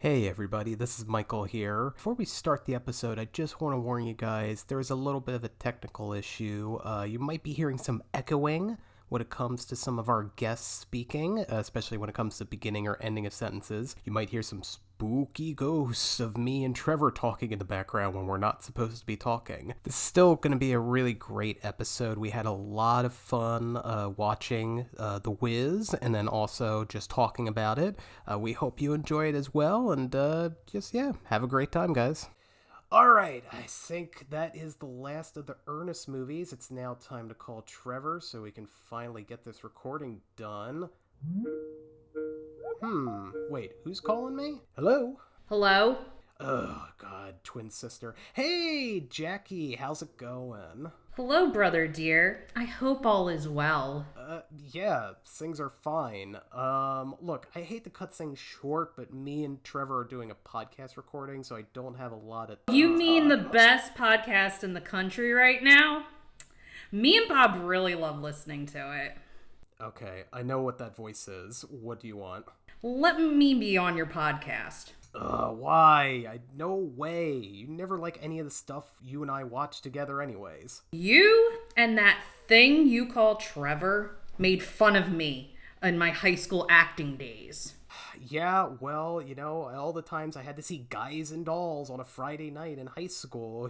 Hey everybody, this is Michael here. Before we start the episode, I just want to warn you guys, there's a little bit of a technical issue. You might be hearing some echoing when it comes to some of our guests speaking, especially when it comes to beginning or ending of sentences. You might hear some spooky ghosts of me and Trevor talking in the background when we're not supposed to be talking. This is still going to be a really great episode. We had a lot of fun watching The Wiz and then also just talking about it. We hope you enjoy it as well, and have a great time, guys. All right, I think that is the last of the Ernest movies. It's now time to call Trevor so we can finally get this recording done. Wait, who's calling me? Hello? Hello? Oh, God, twin sister. Hey, Jackie, how's it going? Hello, brother dear. I hope all is well. Yeah, things are fine. Look, I hate to cut things short, but me and Trevor are doing a podcast recording, so I don't have a lot of... You mean the best podcast in the country right now? Me and Bob really love listening to it. Okay, I know what that voice is. What do you want? Let me be on your podcast. Why? No way. You never like any of the stuff you and I watch together anyways. You and that thing you call Trevor made fun of me in my high school acting days. Yeah, well, all the times I had to see Guys and Dolls on a Friday night in high school,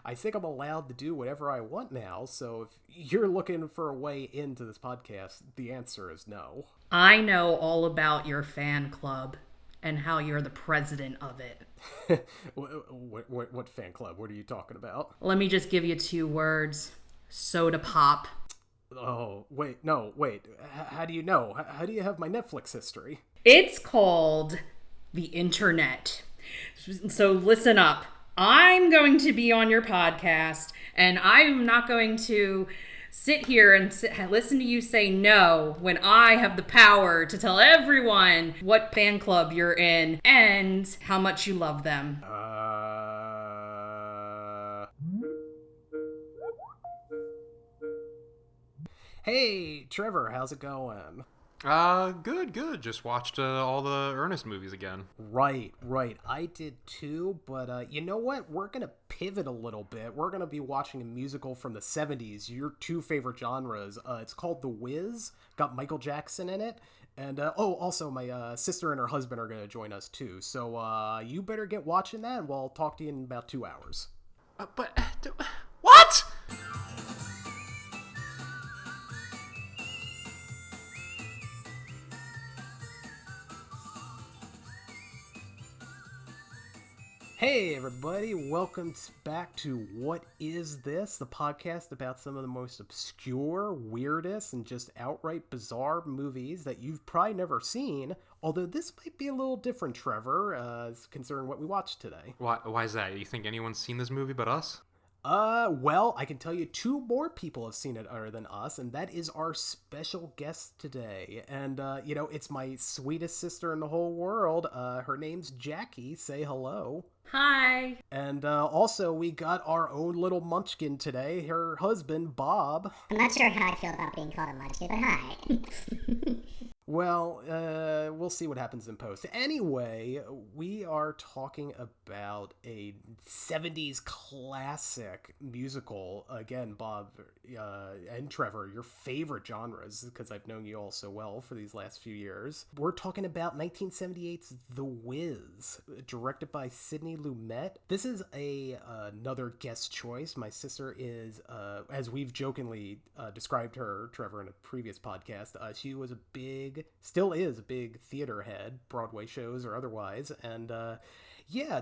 I think I'm allowed to do whatever I want now, so if you're looking for a way into this podcast, the answer is no. I know all about your fan club and how you're the president of it. What fan club? What are you talking about? Let me just give you 2 words. Soda pop. Oh, wait. How do you know? How do you have my Netflix history? It's called the internet. So listen up. I'm going to be on your podcast, and I'm not going to sit here and listen to you say no when I have the power to tell everyone what fan club you're in and how much you love them. Hey, Trevor, how's it going? Good. Just watched all the Ernest movies again. Right. I did too, but you know what? We're going to pivot a little bit. We're going to be watching a musical from the 70s, your 2 favorite genres. It's called The Wiz, got Michael Jackson in it. And, also my sister and her husband are going to join us too. So you better get watching that, and we'll talk to you in about 2 hours. What? Hey everybody, welcome back to What Is This? The podcast about some of the most obscure, weirdest, and just outright bizarre movies that you've probably never seen. Although this might be a little different, Trevor, considering what we watched today. Why is that? You think anyone's seen this movie but us? Well, I can tell you 2 more people have seen it other than us, and that is our special guest today. And, it's my sweetest sister in the whole world. Her name's Jackie. Say hello. Hi. And also, we got our own little munchkin today, her husband, Bob. I'm not sure how I feel about being called a munchkin, but hi. Well, we'll see what happens in post. Anyway, we are talking about a 70s classic musical. Again, Bob and Trevor, your favorite genres, because I've known you all so well for these last few years. We're talking about 1978's The Wiz, directed by Sidney Lumet. This is another guest choice. My sister is, as we've jokingly described her, Trevor, in a previous podcast, she was still is a big theater head, Broadway shows or otherwise. And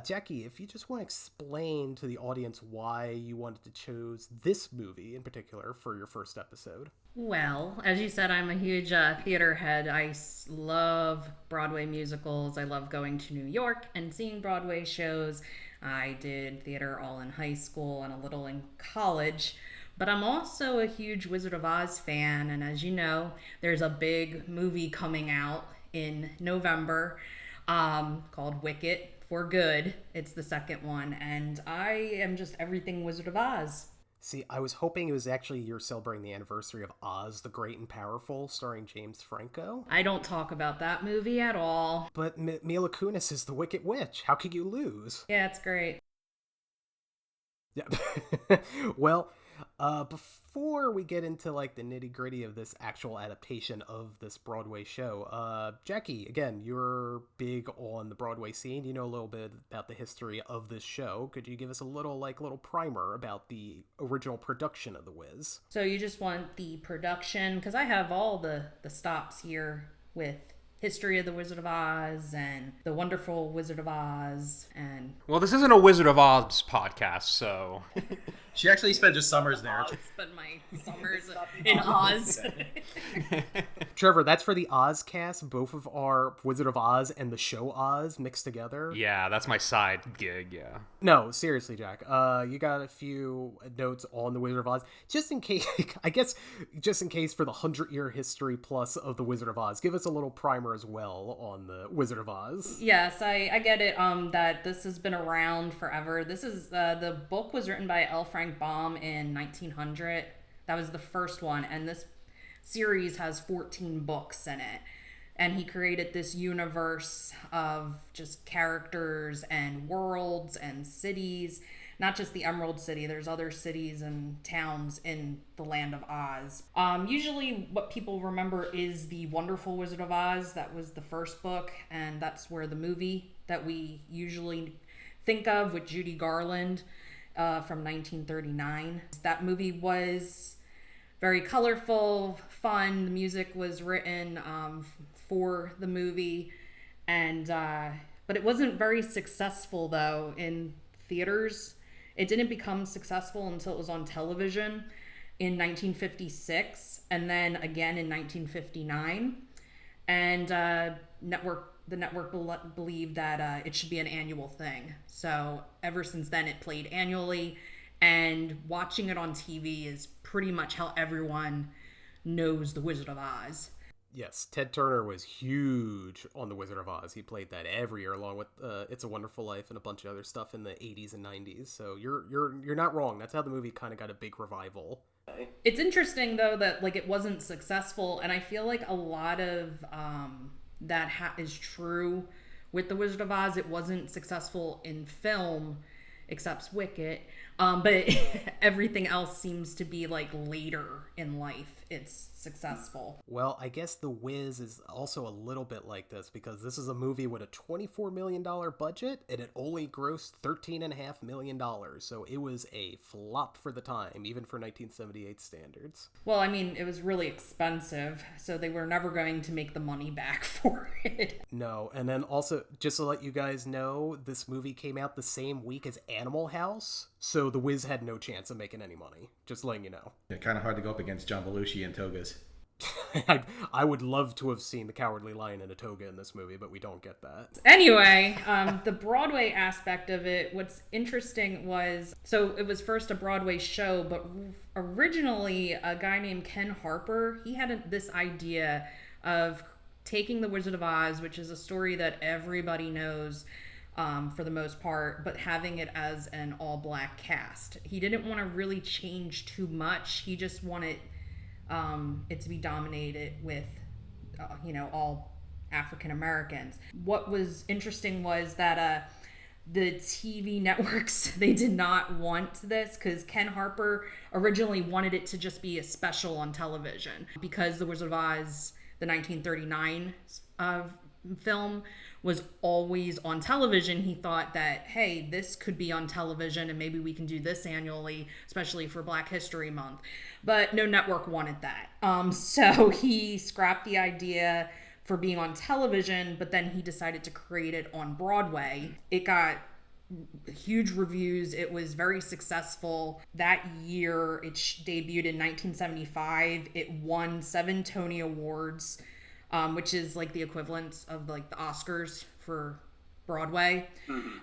Jackie, if you just want to explain to the audience why you wanted to choose this movie in particular for your first episode. Well, as you said, I'm a huge theater head. I love Broadway musicals. I love going to New York and seeing Broadway shows. I did theater all in high school and a little in college. But I'm also a huge Wizard of Oz fan, and as you know, there's a big movie coming out in November called Wicked for Good. It's the second one, and I am just everything Wizard of Oz. See, I was hoping it was actually you're celebrating the anniversary of Oz the Great and Powerful, starring James Franco. I don't talk about that movie at all. But Mila Kunis is the Wicked Witch. How could you lose? Yeah, it's great. Yeah. Well, before we get into like the nitty gritty of this actual adaptation of this Broadway show, Jackie, again, you're big on the Broadway scene. You know a little bit about the history of this show. Could you give us a little primer about the original production of The Wiz? So you just want the production, because I have all the stops here with History of the Wizard of Oz and The Wonderful Wizard of Oz and... Well, this isn't a Wizard of Oz podcast, so... She actually spent just summers there. I spend my summers in Oz. Trevor, that's for the Oz cast, both of our Wizard of Oz and the show Oz mixed together. Yeah, that's my side gig, yeah. No, seriously, Jack. You got a few notes on the Wizard of Oz, just in case, I guess, just in case for the 100-year history plus of the Wizard of Oz. Give us a little primer as well on the Wizard of Oz. Yes, I get it, that this has been around forever. This is, the book was written by L. Frank Baum in 1900. That was the first one, and this series has 14 books in it. And he created this universe of just characters and worlds and cities. Not just the Emerald City, there's other cities and towns in the land of Oz. Usually what people remember is The Wonderful Wizard of Oz. That was the first book, and that's where the movie that we usually think of with Judy Garland from 1939. That movie was very colorful, fun. The music was written for the movie, and but it wasn't very successful though in theaters. It didn't become successful until it was on television in 1956, and then again in 1959. And the network believed that it should be an annual thing. So ever since then, it played annually, and watching it on TV is pretty much how everyone knows The Wizard of Oz. Yes, Ted Turner was huge on The Wizard of Oz. He played that every year along with It's a Wonderful Life and a bunch of other stuff in the 80s and 90s. So you're not wrong. That's how the movie kind of got a big revival. It's interesting though that like it wasn't successful, and I feel like a lot of that is true with The Wizard of Oz. It wasn't successful in film, except Wicket, but everything else seems to be like later in life it's successful. Well, I guess The Wiz is also a little bit like this, because this is a movie with a $24 million budget, and it only grossed $13.5 million, so it was a flop for the time, even for 1978 standards. Well, I mean, it was really expensive, so they were never going to make the money back for it. No, and then also, just to let you guys know, this movie came out the same week as Animal House, so The Wiz had no chance of making any money. Just letting you know. Yeah, kind of hard to go up against John Belushi and togas. I would love to have seen the Cowardly Lion in a toga in this movie, but we don't get that. Anyway, the Broadway aspect of it, what's interesting was, so it was first a Broadway show, but originally a guy named Ken Harper, he had this idea of taking The Wizard of Oz, which is a story that everybody knows for the most part, but having it as an all-black cast. He didn't want to really change too much. He just wanted it to be dominated with, all African Americans. What was interesting was that the TV networks, they did not want this, because Ken Harper originally wanted it to just be a special on television. Because The Wizard of Oz, the 1939 film, was always on television, he thought that, hey, this could be on television and maybe we can do this annually, especially for Black History Month. But no network wanted that. So he scrapped the idea for being on television, but then he decided to create it on Broadway. It got huge reviews. It was very successful. That year, it debuted in 1975. It won 7 Tony Awards, which is like the equivalent of like the Oscars for Broadway.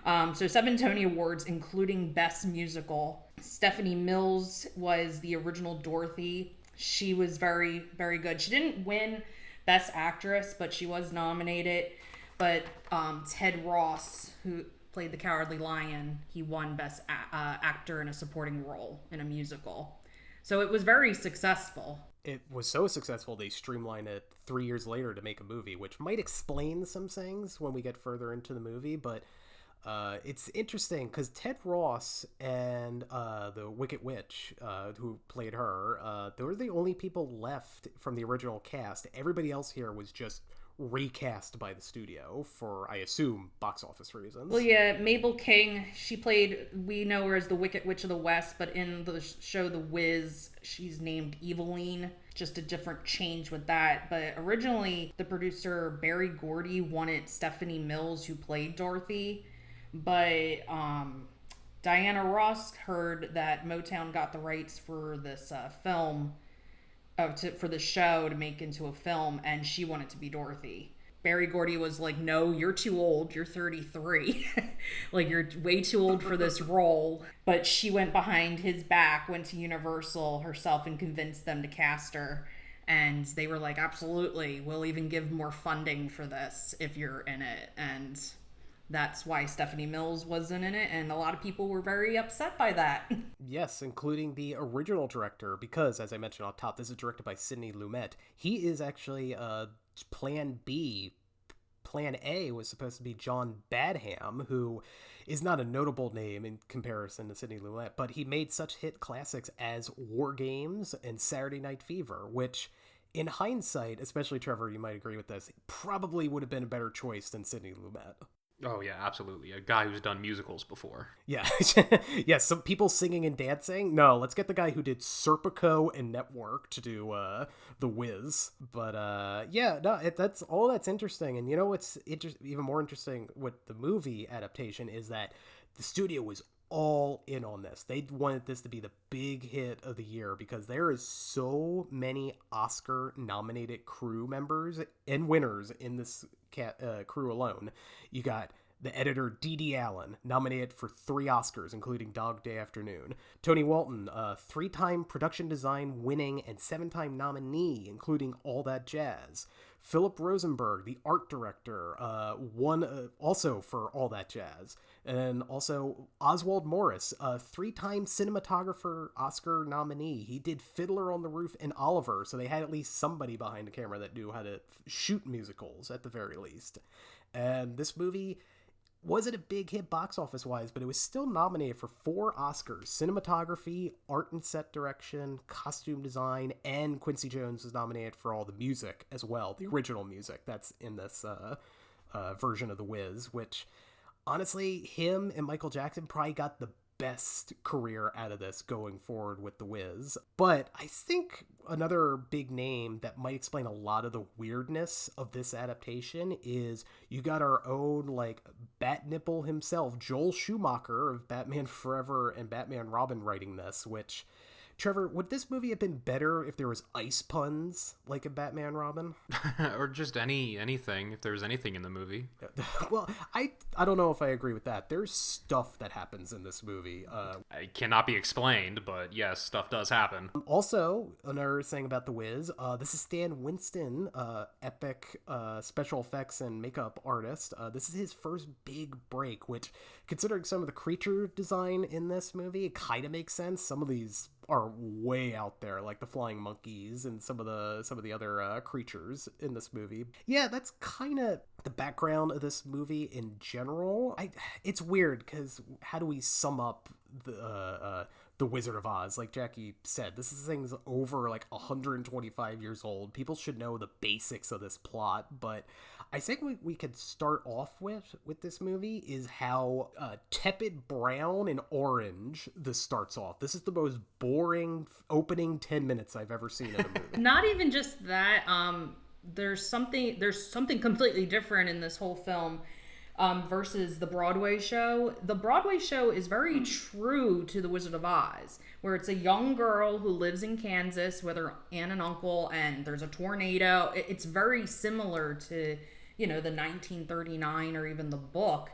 So 7 Tony Awards, including Best Musical. Stephanie Mills was the original Dorothy. She was very, very good. She didn't win Best Actress, but she was nominated. But Ted Ross, who played the Cowardly Lion, he won Best Actor in a Supporting Role in a Musical. So it was very successful. It was so successful they streamlined it 3 years later to make a movie, which might explain some things when we get further into the movie, but it's interesting because Ted Ross and the Wicked Witch, who played her, they were the only people left from the original cast. Everybody else here was just recast by the studio for, I assume, box office reasons. Well, yeah, Mabel King, we know her as the Wicked Witch of the West, but in the show The Wiz, she's named Eveline. Just a different change with that. But originally, the producer Barry Gordy wanted Stephanie Mills, who played Dorothy. But Diana Ross heard that Motown got the rights for this film, for the show to make into a film, and she wanted to be Dorothy. Barry Gordy was like, no, you're too old. You're 33. Like, you're way too old for this role. But she went behind his back, went to Universal herself and convinced them to cast her. And they were like, absolutely. We'll even give more funding for this if you're in it. And that's why Stephanie Mills wasn't in it, and a lot of people were very upset by that. Yes, including the original director, because, as I mentioned on top, this is directed by Sidney Lumet. He is actually Plan B. Plan A was supposed to be John Badham, who is not a notable name in comparison to Sidney Lumet, but he made such hit classics as War Games and Saturday Night Fever, which, in hindsight, especially Trevor, you might agree with this, probably would have been a better choice than Sidney Lumet. Oh, yeah, absolutely. A guy who's done musicals before. Yeah. Yeah, some people singing and dancing. No, let's get the guy who did Serpico and Network to do The Wiz. But, yeah, no, that's all that's interesting. And you know what's even more interesting with the movie adaptation is that the studio was all in on this. They wanted this to be the big hit of the year because there is so many Oscar-nominated crew members and winners in this crew alone. You got the editor D.D. Allen, nominated for 3 Oscars, including Dog Day Afternoon. Tony Walton, 3-time production design winning and 7-time nominee, including All That Jazz. Philip Rosenberg, the art director, won also for All That Jazz. And also Oswald Morris, a 3-time cinematographer Oscar nominee. He did Fiddler on the Roof and Oliver, so they had at least somebody behind the camera that knew how to shoot musicals at the very least. And this movie wasn't a big hit box office wise, but it was still nominated for 4 Oscars: cinematography, art and set direction, costume design, and Quincy Jones was nominated for all the music as well, the original music that's in this version of The Wiz, which honestly, him and Michael Jackson probably got the best career out of this going forward with The Wiz. But I think another big name that might explain a lot of the weirdness of this adaptation is you got our own, like, bat nipple himself, Joel Schumacher of Batman Forever and Batman Robin writing this, which, Trevor, would this movie have been better if there was ice puns like in Batman Robin? Or just anything, if there was anything in the movie. Well, I don't know if I agree with that. There's stuff that happens in this movie. It cannot be explained, but yes, stuff does happen. Also, another thing about The Wiz, this is Stan Winston, epic special effects and makeup artist. This is his first big break, which, considering some of the creature design in this movie, it kind of makes sense. Some of these are way out there, like the flying monkeys and some of the other creatures in this movie. Yeah, that's kind of the background of this movie in general. It's weird because how do we sum up the Wizard of Oz? Like Jackie said, this thing's over like 125 years old. People should know the basics of this plot, but I think we could start off with this movie is how tepid brown and orange this starts off. This is the most boring opening 10 minutes I've ever seen in a movie. Not even just that. There's something completely different in this whole film versus the Broadway show. The Broadway show is very true to The Wizard of Oz, where it's a young girl who lives in Kansas with her aunt and uncle, and there's a tornado. It's very similar to, the 1939 or even the book,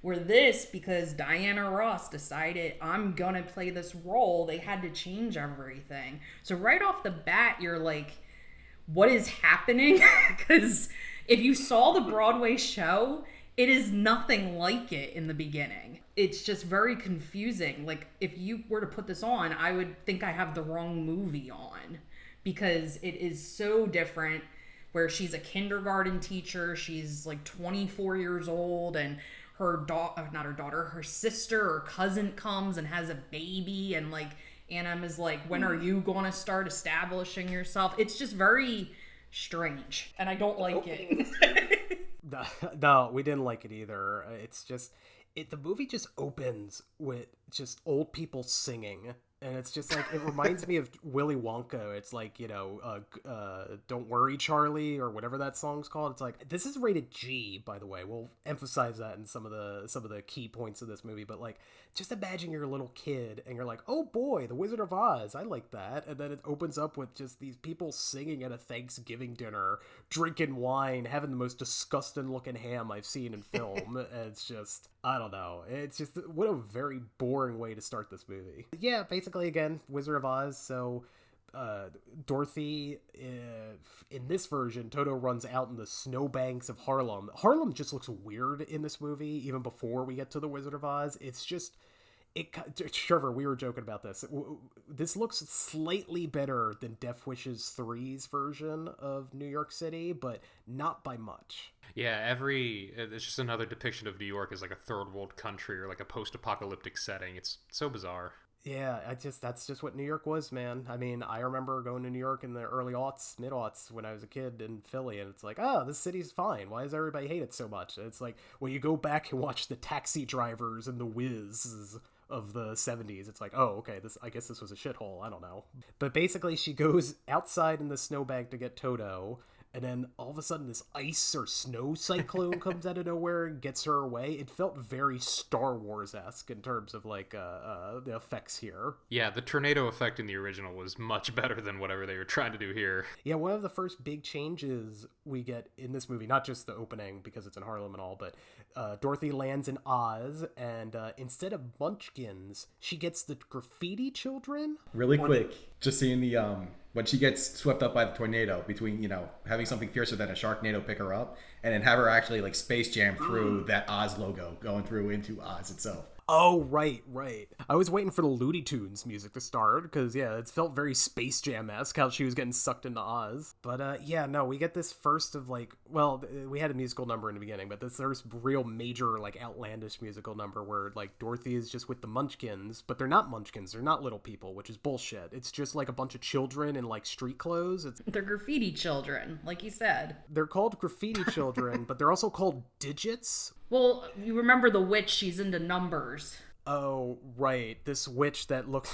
where this, because Diana Ross decided, I'm gonna play this role, they had to change everything. So right off the bat, you're like, what is happening? Because if you saw the Broadway show, It is nothing like it in the beginning. It's just very confusing. Like, if you were to put this on, I would think I have the wrong movie on because it is so different. Where she's a kindergarten teacher, she's like 24 years old, and her her sister or cousin comes and has a baby, and like Anna is like, when are you gonna start establishing yourself? It's just very strange, and I don't like it. No, we didn't like it either. It's just the movie just opens with just old people singing. And it's just like, it reminds me of Willy Wonka. It's like, Don't Worry, Charlie, or whatever that song's called. It's like, this is rated G, by the way. We'll emphasize that in some of the key points of this movie. But like, just imagine you're a little kid and you're like, oh boy, The Wizard of Oz, I like that. And then it opens up with just these people singing at a Thanksgiving dinner, drinking wine, having the most disgusting looking ham I've seen in film. And it's just, I don't know. It's just, what a very boring way to start this movie. Yeah, basically, again, Wizard of Oz. So Dorothy, in this version, Toto runs out in the snowbanks of Harlem. Harlem just looks weird in this movie, even before we get to the Wizard of Oz. It's just, Trevor, we were joking about this. This looks slightly better than Death Wishes 3's version of New York City, but not by much. Yeah, it's just another depiction of New York as like a third world country or like a post-apocalyptic setting. It's so bizarre. Yeah, that's just what New York was, man. I mean, I remember going to New York in the early aughts, mid-aughts, when I was a kid in Philly, and it's like, oh, this city's fine. Why does everybody hate it so much? And it's like, well, you go back and watch the Taxi Drivers and the Whiz of the 70s. It's like, oh, okay, I guess this was a shithole. I don't know. But basically, she goes outside in the snowbank to get Toto, and then all of a sudden this ice or snow cyclone comes out of nowhere and gets her away. It felt very Star Wars-esque in terms of like the effects here. Yeah, the tornado effect in the original was much better than whatever they were trying to do here. Yeah, one of the first big changes we get in this movie, not just the opening because it's in Harlem and all, but Dorothy lands in Oz, and instead of munchkins, she gets the graffiti children. Really quick, just seeing the when she gets swept up by the tornado, between having something fiercer than a Sharknado pick her up, and then have her actually like Space Jam through that Oz logo going through into Oz itself. Oh, right. I was waiting for the Looney Tunes music to start, because, yeah, it felt very Space Jam-esque how she was getting sucked into Oz. But, yeah, no, we get this first of, like, well, we had a musical number in the beginning, but this first real major, like, outlandish musical number where, like, Dorothy is just with the Munchkins, but they're not Munchkins, they're not little people, which is bullshit. It's just, like, a bunch of children in, like, street clothes. They're graffiti children, like you said. They're called graffiti children, but they're also called digits. Well, you remember the witch, she's into numbers. Oh, right. This witch that looks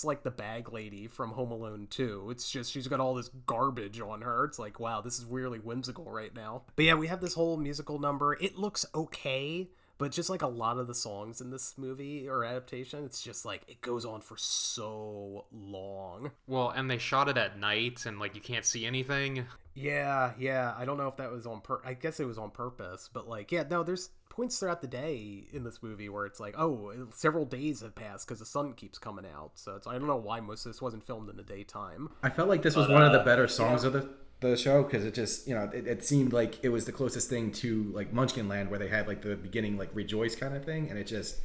like the bag lady from Home Alone 2. It's just, she's got all this garbage on her. It's like, wow, this is really whimsical right now. But yeah, we have this whole musical number. It looks okay, but just like a lot of the songs in this movie or adaptation, it's just like, it goes on for so long. Well, and they shot it at night, and like, you can't see anything. Yeah. I don't know if that was I guess it was on purpose, but like, yeah, no, there's points throughout the day in this movie where it's like, oh, several days have passed because the sun keeps coming out. So I don't know why most of this wasn't filmed in the daytime. I felt like this was one of the better songs of the show, because it just, it seemed like it was the closest thing to like Munchkin Land, where they had like the beginning like Rejoice kind of thing, and it just,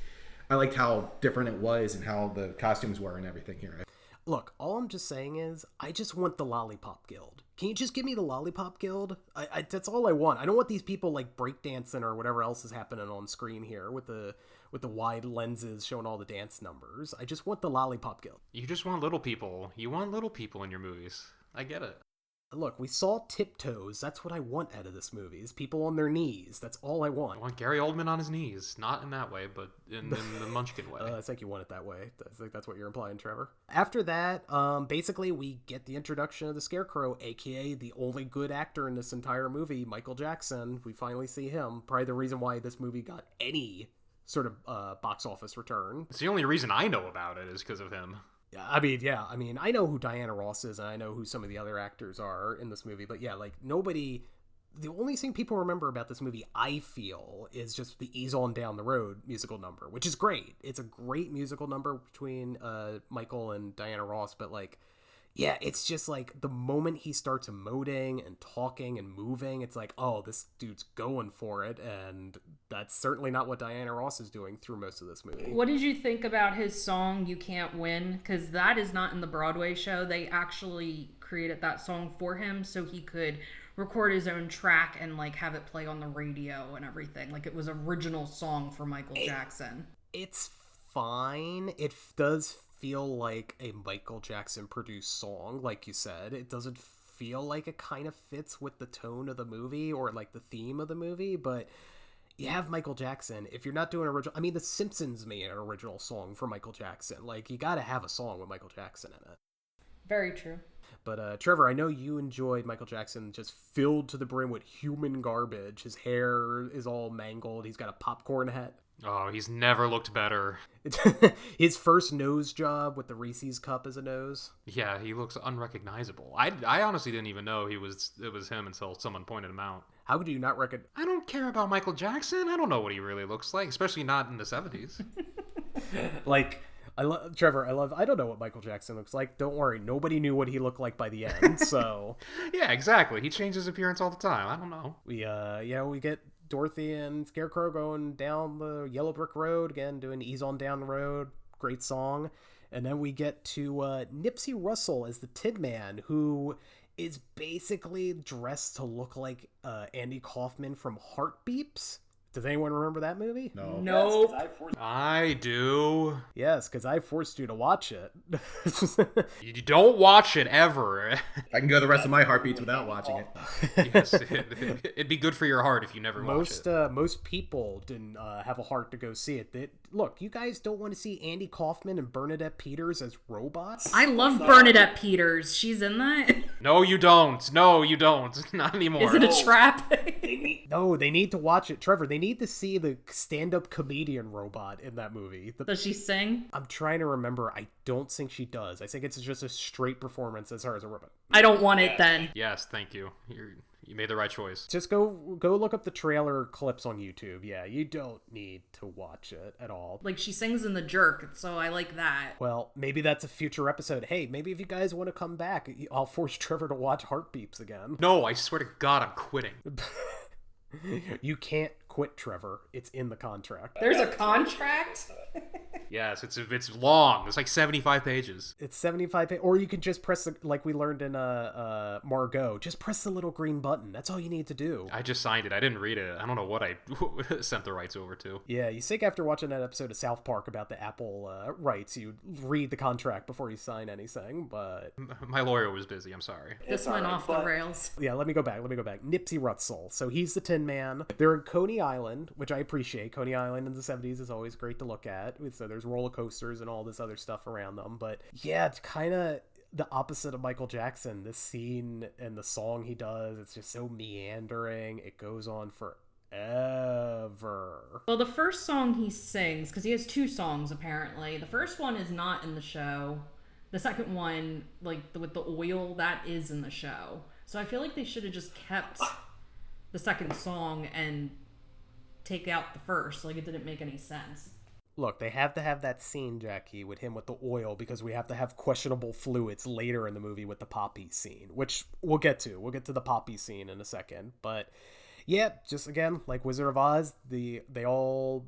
I liked how different it was and how the costumes were and everything here. Look, all I'm just saying is, I just want the Lollipop Guild. Can you just give me the Lollipop Guild? I that's all I want. I don't want these people like breakdancing or whatever else is happening on screen here with the wide lenses showing all the dance numbers. I just want the Lollipop Guild. You just want little people. You want little people in your movies. I get it. Look, we saw Tiptoes. That's what I want out of this movie, is people on their knees. That's all I want. I want Gary Oldman on his knees. Not in that way, but in the Munchkin way. I think you want it that way. I think that's what you're implying, Trevor. After that, basically, we get the introduction of the Scarecrow, a.k.a. the only good actor in this entire movie, Michael Jackson. We finally see him. Probably the reason why this movie got any sort of box office return. It's the only reason I know about it is because of him. I mean, I know who Diana Ross is, and I know who some of the other actors are in this movie, but yeah, like, nobody, the only thing people remember about this movie, I feel, is just the Ease On Down the Road musical number, which is great. It's a great musical number between Michael and Diana Ross, but like, Yeah, it's just like the moment he starts emoting and talking and moving, it's like, oh, this dude's going for it. And that's certainly not what Diana Ross is doing through most of this movie. What did you think about his song, You Can't Win? Because that is not in the Broadway show. They actually created that song for him so he could record his own track and like have it play on the radio and everything. Like it was original song for Michael Jackson. It's fine. It does feel like a Michael Jackson produced song, like you said. It doesn't feel like it kind of fits with the tone of the movie or like the theme of the movie, but you have Michael Jackson. If you're not doing original, I mean, The Simpsons made an original song for Michael Jackson. Like, you gotta have a song with Michael Jackson in it. Very true. But Trevor, I know you enjoyed Michael Jackson just filled to the brim with human garbage. His hair is all mangled. He's got a popcorn hat. Oh, he's never looked better. His first nose job with the Reese's cup as a nose. Yeah, he looks unrecognizable. I honestly didn't even know it was him until someone pointed him out. How could you not recognize? I don't care about Michael Jackson. I don't know what he really looks like, especially not in the 70s. Like, Trevor, I don't know what Michael Jackson looks like. Don't worry. Nobody knew what he looked like by the end, so. Yeah, exactly. He changes appearance all the time. I don't know. We get Dorothy and Scarecrow going down the yellow brick road, again, doing Ease on Down the Road. Great song. And then we get to Nipsey Russell as the Tin Man, who is basically dressed to look like Andy Kaufman from Heart Beeps. Does anyone remember that movie? No. Nope. I do. Yes, because I forced you to watch it. You don't watch it ever. I can go the rest of my heartbeats without watching it. Yes, it'd be good for your heart if you never watch it. Most people didn't have a heart to go see it. Look, you guys don't want to see Andy Kaufman and Bernadette Peters as robots? I love Bernadette Peters. She's in that. No, you don't. No, you don't. Not anymore. Is it a trap? No, they need to watch it. Trevor, they need to see the stand-up comedian robot in that movie. Does she sing? I'm trying to remember. I don't think she does. I think it's just a straight performance as her as a robot. I don't want it then. Yes, thank you. You made the right choice. Just go look up the trailer clips on YouTube. Yeah, you don't need to watch it at all. Like, she sings in The Jerk, so I like that. Well, maybe that's a future episode. Hey, maybe if you guys want to come back, I'll force Trevor to watch Heart Beeps again. No, I swear to God, I'm quitting. You can't quit, Trevor. It's in the contract. There's a contract? Yes, it's long. It's like 75 pages. It's 75 pages. Or you can just press, like we learned in Margot, just press the little green button. That's all you need to do. I just signed it. I didn't read it. I don't know what I sent the rights over to. Yeah, you think after watching that episode of South Park about the Apple rights, you read the contract before you sign anything, but... My lawyer was busy. I'm sorry. This went off the rails. Yeah, let me go back. Nipsey Russell. So he's the Tin Man. They're in Coney Island, which I appreciate. Coney Island in the 70s is always great to look at. So there's roller coasters and all this other stuff around them. But yeah, it's kind of the opposite of Michael Jackson. This scene and the song he does, it's just so meandering. It goes on forever. Well, the first song he sings, because he has two songs apparently. The first one is not in the show. The second one, like with the oil, that is in the show. So I feel like they should have just kept the second song and take out the first. Like, it didn't make any sense. Look, they have to have that scene, Jackie, with him with the oil, because we have to have questionable fluids later in the movie with the poppy scene, which we'll get to. We'll get to the poppy scene in a second. But yeah, just again, like Wizard of Oz, they all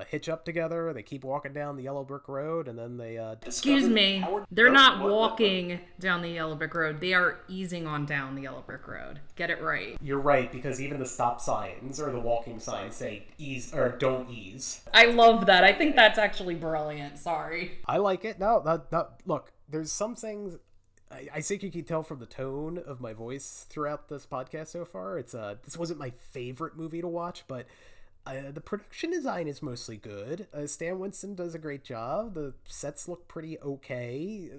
hitch up together. They keep walking down the yellow brick road, and then they Excuse me. They're not walking down the yellow brick road. They are easing on down the yellow brick road. Get it right. You're right, because even the stop signs or the walking signs say ease or don't ease. I love that. I think that's actually brilliant. Sorry. I like it. No, look, there's some things... I think you can tell from the tone of my voice throughout this podcast so far. It's this wasn't my favorite movie to watch, but the production design is mostly good. Stan Winston does a great job. The sets look pretty okay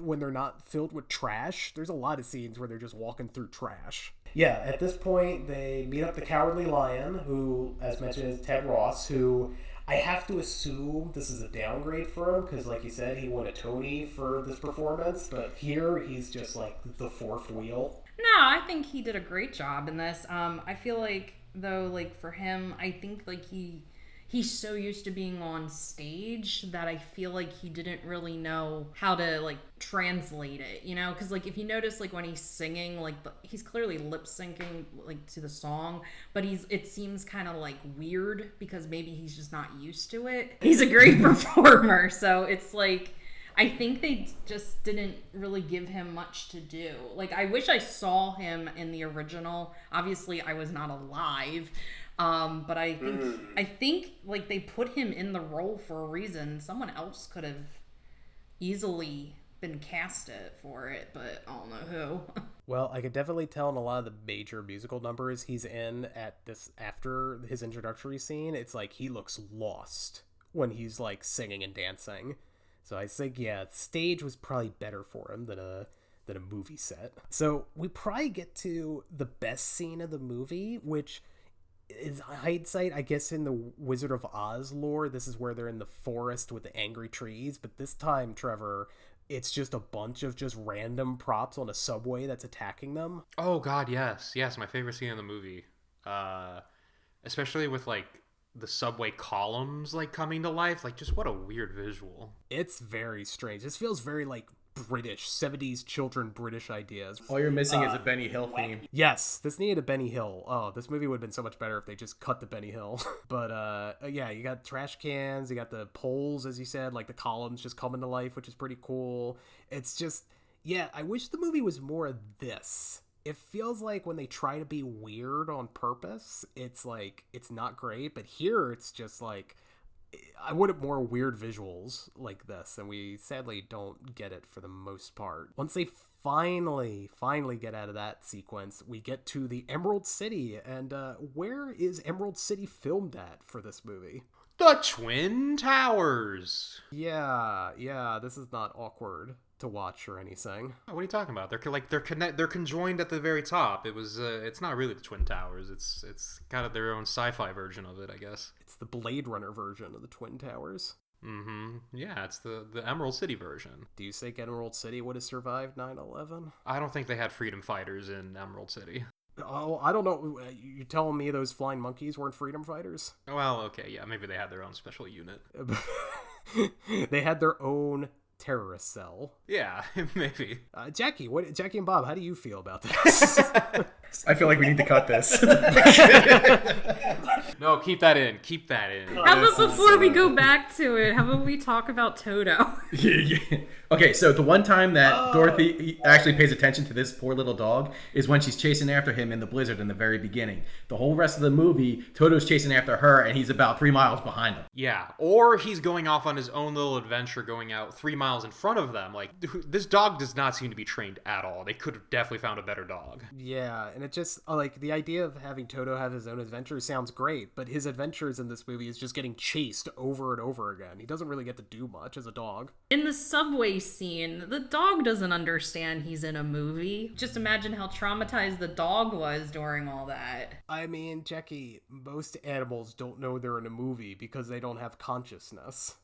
when they're not filled with trash. There's a lot of scenes where they're just walking through trash. Yeah, at this point, they meet up the Cowardly Lion, who, as mentioned, is Ted Ross, who... I have to assume this is a downgrade for him because, like you said, he won a Tony for this performance. But here, he's just like the fourth wheel. No, I think he did a great job in this. I feel like, though, like for him, I think like he he's so used to being on stage that I feel like he didn't really know how to like translate it, you know? Because like if you notice, like when he's singing, like he's clearly lip syncing like to the song, but it seems kind of like weird because maybe he's just not used to it. He's a great performer, so it's like I think they just didn't really give him much to do. Like, I wish I saw him in the original. Obviously, I was not alive. But I think like they put him in the role for a reason. Someone else could have easily been casted for it, but I don't know who. Well, I could definitely tell in a lot of the major musical numbers he's in after his introductory scene, it's like he looks lost when he's like singing and dancing. So I think, yeah, stage was probably better for him than a movie set. So we probably get to the best scene of the movie, which is hindsight, I guess in the Wizard of Oz lore, this is where they're in the forest with the angry trees. But this time, Trevor, it's just a bunch of just random props on a subway that's attacking them. Oh, God, yes. Yes, my favorite scene in the movie. Especially with, like, the subway columns like coming to life. Like, just what a weird visual. It's very strange. This feels very like British 70s children British ideas. All you're missing is a Benny Hill theme. Yes, this needed a Benny Hill. Oh, this movie would have been so much better if they just cut the Benny Hill. But yeah, you got trash cans, you got the poles, as you said, like the columns just coming to life, which is pretty cool. It's just, yeah, I wish the movie was more of this. It feels like when they try to be weird on purpose, it's like, it's not great. But here, it's just like, I wanted more weird visuals like this, and we sadly don't get it for the most part. Once they finally get out of that sequence, we get to the Emerald City. And where is Emerald City filmed at for this movie? The Twin Towers. Yeah, this is not awkward to watch or anything. What are you talking about? They're conjoined at the very top. It's not really the Twin Towers. It's kind of their own sci-fi version of it, I guess. It's the Blade Runner version of the Twin Towers. Mm-hmm. Yeah, it's the Emerald City version. Do you think Emerald City would have survived 9/11? I don't think they had freedom fighters in Emerald City. Oh, I don't know. You telling me those flying monkeys weren't freedom fighters? Well, okay, yeah, maybe they had their own special unit. They had their own terrorist cell. Yeah, maybe. Jackie and Bob, how do you feel about this? I feel like we need to cut this. No, keep that in. How about before we go back to it, how about we talk about Toto? Yeah. Okay, so the one time that Dorothy actually pays attention to this poor little dog is when she's chasing after him in the blizzard in the very beginning. The whole rest of the movie, Toto's chasing after her, and he's about 3 miles behind him. Yeah, or he's going off on his own little adventure, going out 3 miles in front of them. Like, this dog does not seem to be trained at all. They could have definitely found a better dog. Yeah, and it just, like, the idea of having Toto have his own adventures sounds great, but his adventures in this movie is just getting chased over and over again. He doesn't really get to do much as a dog. In the subway scene, the dog doesn't understand he's in a movie. Just imagine how traumatized the dog was during all that. I mean, Jackie, most animals don't know they're in a movie because they don't have consciousness.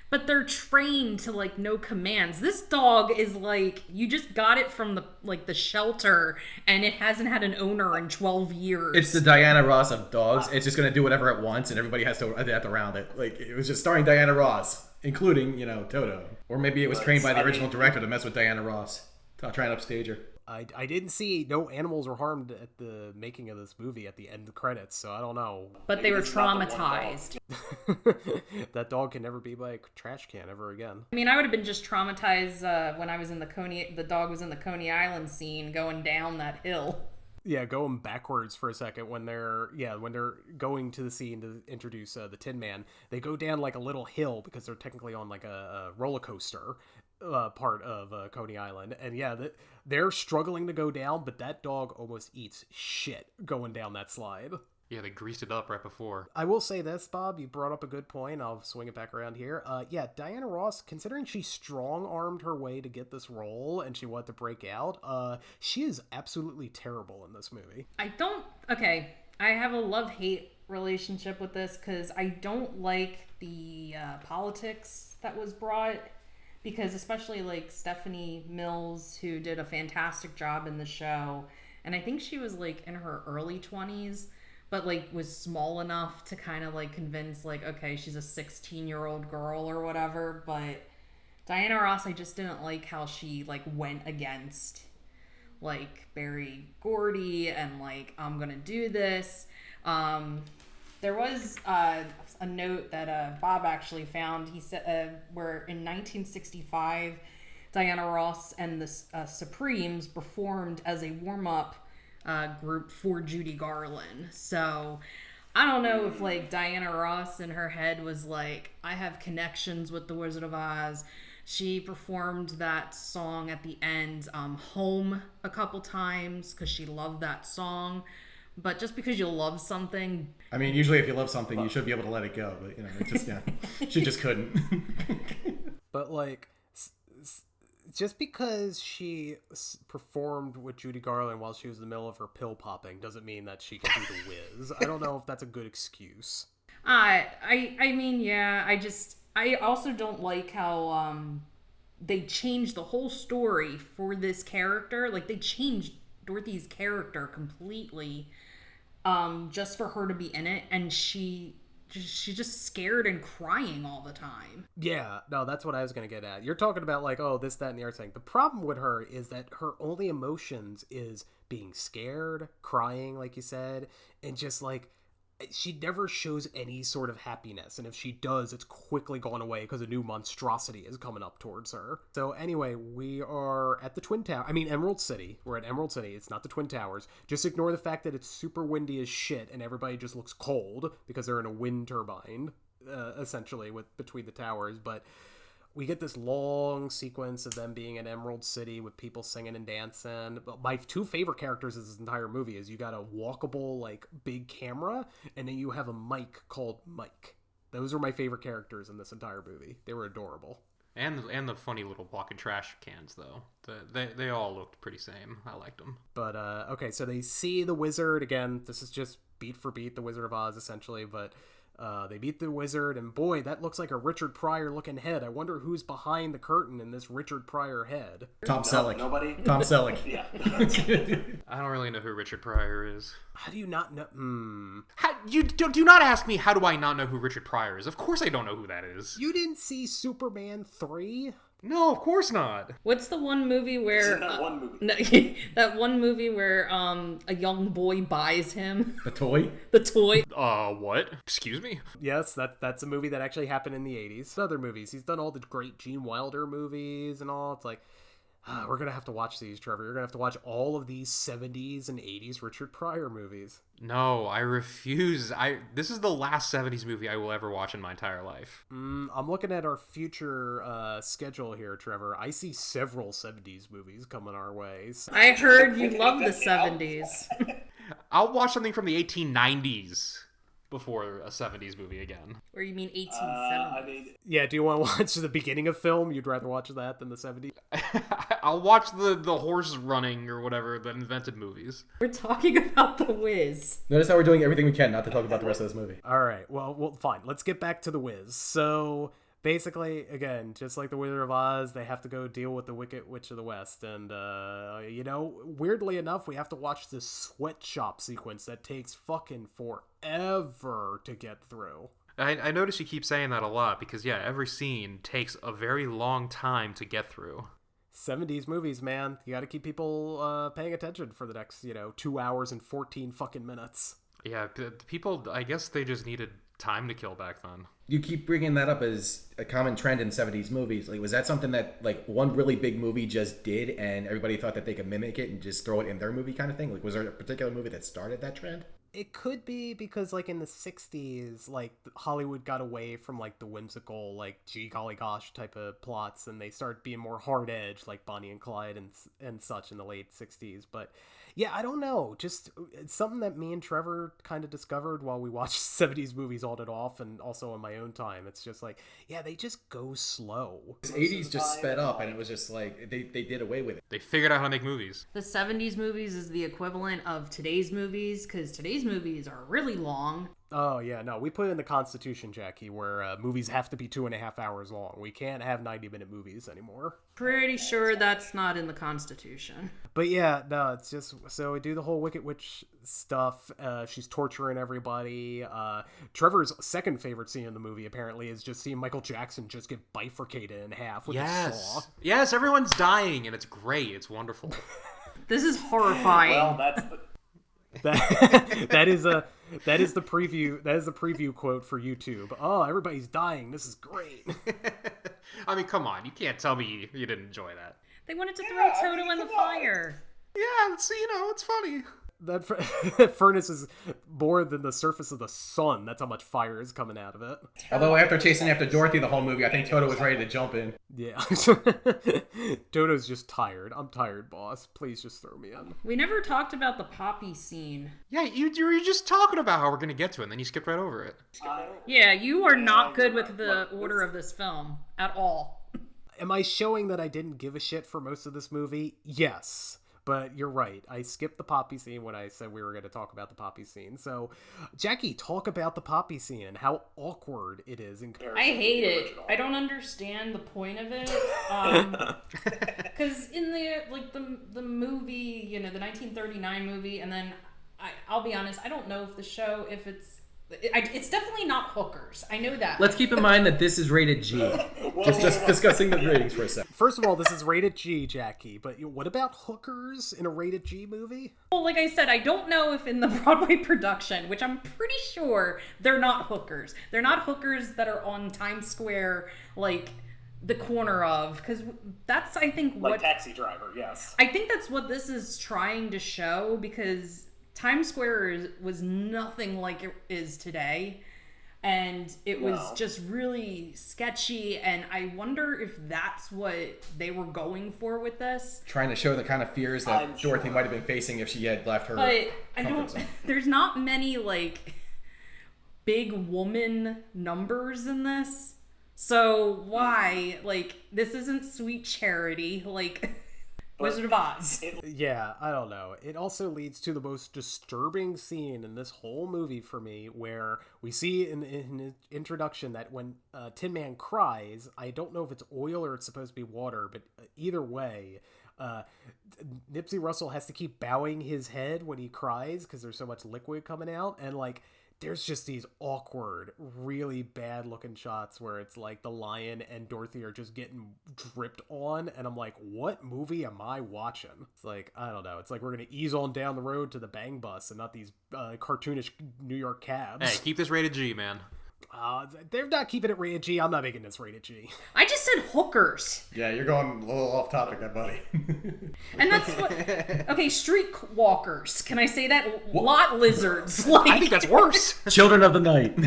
But they're trained to, like, know commands. This dog is like, you just got it from the shelter, and it hasn't had an owner in 12 years. It's the Diana Ross of dogs. It's just going to do whatever it wants, and everybody has to adapt around it. Like, it was just starring Diana Ross, including, Toto. Or maybe it was trained by the original director to mess with Diana Ross, to try and upstage her. I didn't see no animals were harmed at the making of this movie at the end of the credits, so I don't know. But they were traumatized. That dog can never be by a trash can ever again. I mean, I would have been just traumatized when I was in the dog was in the Coney Island scene going down that hill. Yeah, going backwards for a second when they're going to the scene to introduce the Tin Man. They go down like a little hill because they're technically on like a roller coaster part of Coney Island, and yeah, they're struggling to go down, but that dog almost eats shit going down that slide. Yeah, they greased it up right before. I will say this, Bob, you brought up a good point. I'll swing it back around here. Yeah, Diana Ross, considering she strong-armed her way to get this role and she wanted to break out, she is absolutely terrible in this movie. I have a love-hate relationship with this because I don't like the politics that was brought, because especially like Stephanie Mills, who did a fantastic job in the show, and I think she was like in her early 20s, but like was small enough to kind of like convince like, okay, she's a 16-year-old girl or whatever. But Diana Ross, I just didn't like how she like went against like Berry Gordy and like, I'm gonna do this. There was a note that Bob actually found. He said where in 1965 Diana Ross and the Supremes performed as a warm-up group for Judy Garland. So I don't know if like Diana Ross in her head was like, I have connections with the Wizard of Oz. She performed that song at the end, Home, a couple times because she loved that song. But just because you love something... I mean, usually if you love something, you should be able to let it go. But, you know, it just, she just couldn't. But, like, just because she performed with Judy Garland while she was in the middle of her pill popping doesn't mean that she can do the whiz. I don't know if that's a good excuse. I mean, yeah, I also don't like how they changed the whole story for this character. Like, they changed Dorothy's character completely just for her to be in it, and she's just scared and crying all the time. Yeah, no, that's what I was gonna get at. You're talking about like, oh, this, that, and the other thing. The problem with her is that her only emotions is being scared, crying, like you said, and just like she never shows any sort of happiness, and if she does, it's quickly gone away because a new monstrosity is coming up towards her. So anyway, we are at the Twin Tower. I mean, Emerald City. We're at Emerald City. It's not the Twin Towers. Just ignore the fact that it's super windy as shit, and everybody just looks cold because they're in a wind turbine, essentially, between the towers. But we get this long sequence of them being in Emerald City with people singing and dancing. But my two favorite characters in this entire movie is you got a walkable, like, big camera, and then you have a mic called Mike. Those are my favorite characters in this entire movie. They were adorable. And the funny little walking trash cans, though. They all looked pretty same. I liked them. But, okay, so they see the wizard. Again, this is just beat for beat, the Wizard of Oz, essentially, but... they beat the wizard, and boy, that looks like a Richard Pryor looking head. I wonder who's behind the curtain in this Richard Pryor head. Tom Selleck. Nobody? Tom Selleck. Yeah. I don't really know who Richard Pryor is. How do you not know? Do not ask me how do I not know who Richard Pryor is. Of course I don't know who that is. You didn't see Superman 3? No, of course not. What's the one movie where... that one movie. No, that one movie where a young boy buys him... The toy? The toy. What? Excuse me? Yes, that's a movie that actually happened in the 80s. Other movies. He's done all the great Gene Wilder movies and all. It's like, we're going to have to watch these, Trevor. You're going to have to watch all of these 70s and 80s Richard Pryor movies. No, I refuse. This is the last 70s movie I will ever watch in my entire life. I'm looking at our future schedule here, Trevor. I see several 70s movies coming our way. So. I heard you love the 70s. I'll watch something from the 1890s before a 70s movie again. Or you mean 1870s? Yeah, do you want to watch the beginning of film? You'd rather watch that than the 70s? I'll watch the horse running or whatever that invented movies. We're talking about The Wiz. Notice how we're doing everything we can not to talk about the rest of this movie. All right, well, fine. Let's get back to The Wiz. So... basically, again, just like the Wizard of Oz, they have to go deal with the Wicked Witch of the West. And, weirdly enough, we have to watch this sweatshop sequence that takes fucking forever to get through. I notice you keep saying that a lot because, yeah, every scene takes a very long time to get through. 70s movies, man. You gotta keep people paying attention for the next, 2 hours and 14 fucking minutes. Yeah, people, I guess they just needed time to kill back then. You keep bringing that up as a common trend in 70s movies. Like, was that something that, like, one really big movie just did and everybody thought that they could mimic it and just throw it in their movie kind of thing? Like, was there a particular movie that started that trend? It could be because, like, in the 60s, like, Hollywood got away from, like, the whimsical, like, gee golly gosh type of plots, and they started being more hard-edged, like Bonnie and Clyde and such in the late 60s. But, yeah, I don't know. Just it's something that me and Trevor kind of discovered while we watched 70s movies on and off, and also on my own time. It's just like, yeah, they just go slow. The 80s just sped up, and it was just like, they did away with it. They figured out how to make movies. The 70s movies is the equivalent of today's movies, because today's movies are really long. Oh, yeah, no, we put in the Constitution, Jackie, where movies have to be 2.5 hours long. We can't have 90-minute movies anymore. Pretty sure that's not in the Constitution. But yeah, no, it's just, so we do the whole Wicked Witch stuff. She's torturing everybody. Trevor's second favorite scene in the movie, apparently, is just seeing Michael Jackson just get bifurcated in half with a saw. Yes, everyone's dying, and it's great. It's wonderful. This is horrifying. Well, that's that is the preview. That is the preview quote for YouTube. Oh, everybody's dying. This is great. I mean, come on. You can't tell me you didn't enjoy that. They wanted to throw Toto in the fire. Yeah, it's funny. That furnace is more than the surface of the sun. That's how much fire is coming out of it. Although after chasing after Dorothy the whole movie, I think Toto was ready to jump in. Yeah. Toto's just tired. I'm tired, boss. Please just throw me in. We never talked about the Poppy scene. Yeah, you were just talking about how we're going to get to it, and then you skipped right over it. Yeah, you are not good with the order of this film at all. Am I showing that I didn't give a shit for most of this movie? Yes. But you're right. I skipped the Poppy scene when I said we were going to talk about the Poppy scene. So, Jackie, talk about the Poppy scene and how awkward it is in comparison. I hate it. I don't understand the point of it. Because in the movie, the 1939 movie, and then I'll be honest, I don't know if the show, if it's definitely not hookers. I know that. Let's keep in mind that this is rated G. just discussing the ratings for a second. First of all, this is rated G, Jackie, but what about hookers in a rated G movie? Well, like I said, I don't know if in the Broadway production, which I'm pretty sure they're not hookers. They're not hookers that are on Times Square, like the corner of, because that's, I think, like Taxi Driver, yes. I think that's what this is trying to show, because Times Square was nothing like it is today, and it was just really sketchy, and I wonder if that's what they were going for with this. Trying to show the kind of fears that Dorothy might have been facing if she had left her comfort zone. There's not many, big woman numbers in this, so why? This isn't Sweet Charity, Wizard of Oz. Yeah, I don't know. It also leads to the most disturbing scene in this whole movie for me, where we see in the introduction that when Tin Man cries, I don't know if it's oil or it's supposed to be water, but either way, Nipsey Russell has to keep bowing his head when he cries because there's so much liquid coming out, and there's just these awkward, really bad looking shots where it's the lion and Dorothy are just getting dripped on. And I'm like, what movie am I watching? It's I don't know. It's we're going to ease on down the road to the Bang Bus and not these cartoonish New York cabs. Hey, keep this rated G, man. They're not keeping it rated G. I'm not making this rated G. I just said hookers. Yeah, you're going a little off topic there, buddy. And that's what... Okay, street walkers. Can I say that? Lot lizards. I think that's worse. Children of the night.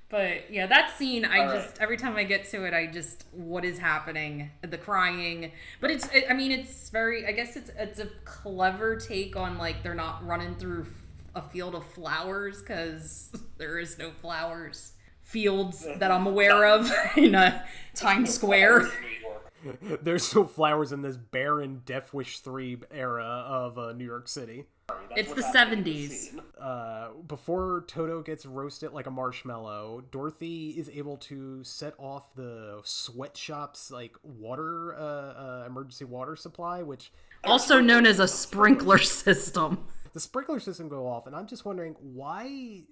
But yeah, that scene, every time I get to it, what is happening? The crying. But it's very, I guess it's a clever take on they're not running through a field of flowers, because there is no fields that I'm aware of in Times Square. There's no flowers in this barren Death Wish 3 era of New York City. It's the 70s. Before Toto gets roasted like a marshmallow, Dorothy is able to set off the sweatshop's water emergency water supply, which also known as a sprinkler system. The sprinkler system go off, and I'm just wondering, why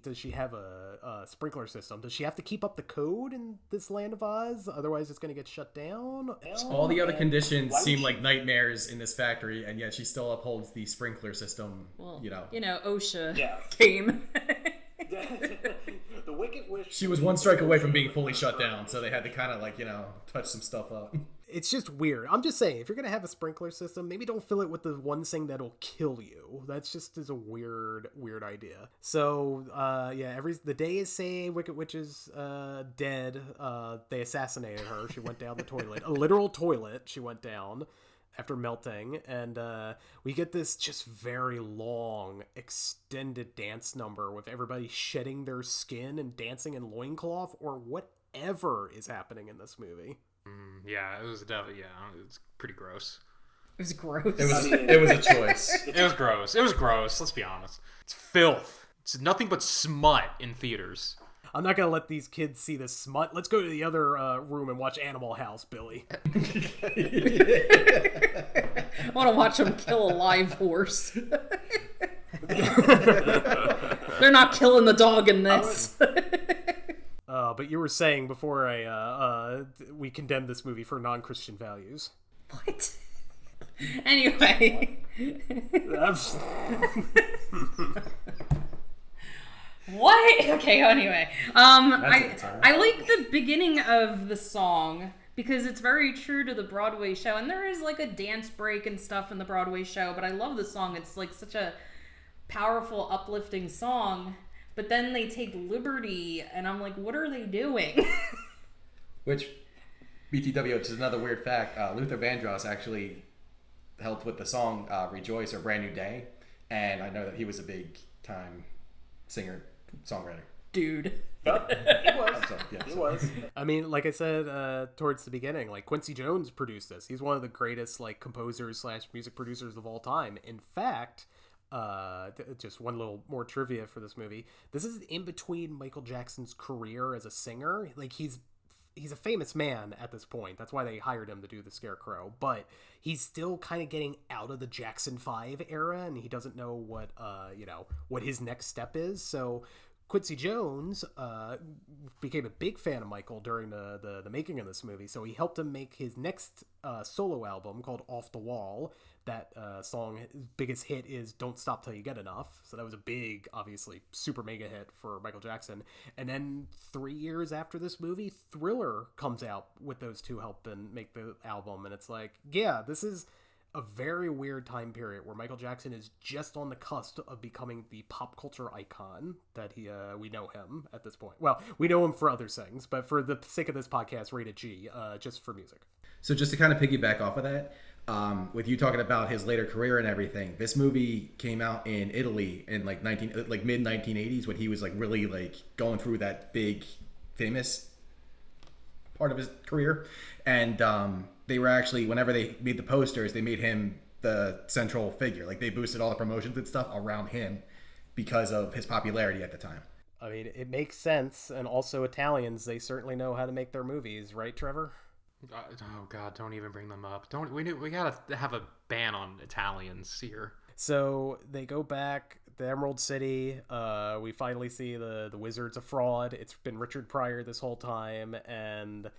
does she have a sprinkler system? Does she have to keep up the code in this land of Oz? Otherwise it's going to get shut down? All the other conditions seem like nightmares in this factory, and yet she still upholds the sprinkler system. Well, OSHA Yeah. came. The Wicked Witch. She was one strike away from being fully shut down, so they had to kind of touch some stuff up. It's just weird. I'm just saying, if you're going to have a sprinkler system, maybe don't fill it with the one thing that'll kill you. That's just is a weird idea. So, the day is say Wicked Witch is dead. They assassinated her. She went down the toilet. A literal toilet she went down after melting. And we get this just very long, extended dance number with everybody shedding their skin and dancing in loincloth or whatever is happening in this movie. Yeah, it was definitely, it's pretty gross. It was gross. It was a choice. It was gross. Let's be honest. It's filth. It's nothing but smut in theaters. I'm not gonna let these kids see this smut. Let's go to the other room and watch Animal House, Billy. I want to watch them kill a live horse. They're not killing the dog in this. But you were saying before we condemned this movie for non-Christian values. What? Anyway. What? Okay, anyway. I like the beginning of the song because it's very true to the Broadway show, and there is like a dance break and stuff in the Broadway show, but I love the song. It's like such a powerful, uplifting song, but then they take liberty, and I'm like, what are they doing? Which, BTW, which is another weird fact, Luther Vandross actually helped with the song Rejoice or Brand New Day, and I know that he was a big time singer, songwriter. Dude. It was. I mean, like I said towards the beginning, like Quincy Jones produced this. He's one of the greatest like composers / music producers of all time. In fact, just one little more trivia for this movie. This is in between Michael Jackson's career as a singer. Like he's a famous man at this point. That's why they hired him to do the Scarecrow. But he's still kind of getting out of the Jackson 5 era, and he doesn't know what his next step is. So Quincy Jones became a big fan of Michael during the making of this movie. So he helped him make his next solo album called Off the Wall. That song, biggest hit is Don't Stop Till You Get Enough. So that was a big, obviously, super mega hit for Michael Jackson. And then 3 years after this movie, Thriller comes out with those two helping make the album. And it's like, yeah, this is a very weird time period where Michael Jackson is just on the cusp of becoming the pop culture icon that we know him at this point. Well, we know him for other things, but for the sake of this podcast, rated G, just for music. So just to kind of piggyback off of that, with you talking about his later career and everything, this movie came out in Italy in mid 1980s when he was like really like going through that big famous part of his career, and they were actually, whenever they made the posters, they made him the central figure. Like they boosted all the promotions and stuff around him because of his popularity at the time. I mean, it makes sense, and also Italians, they certainly know how to make their movies, right, Trevor? Oh God! Don't even bring them up. We gotta have a ban on Italians here. So they go back the Emerald City. We finally see the wizard's a fraud. It's been Richard Pryor this whole time, and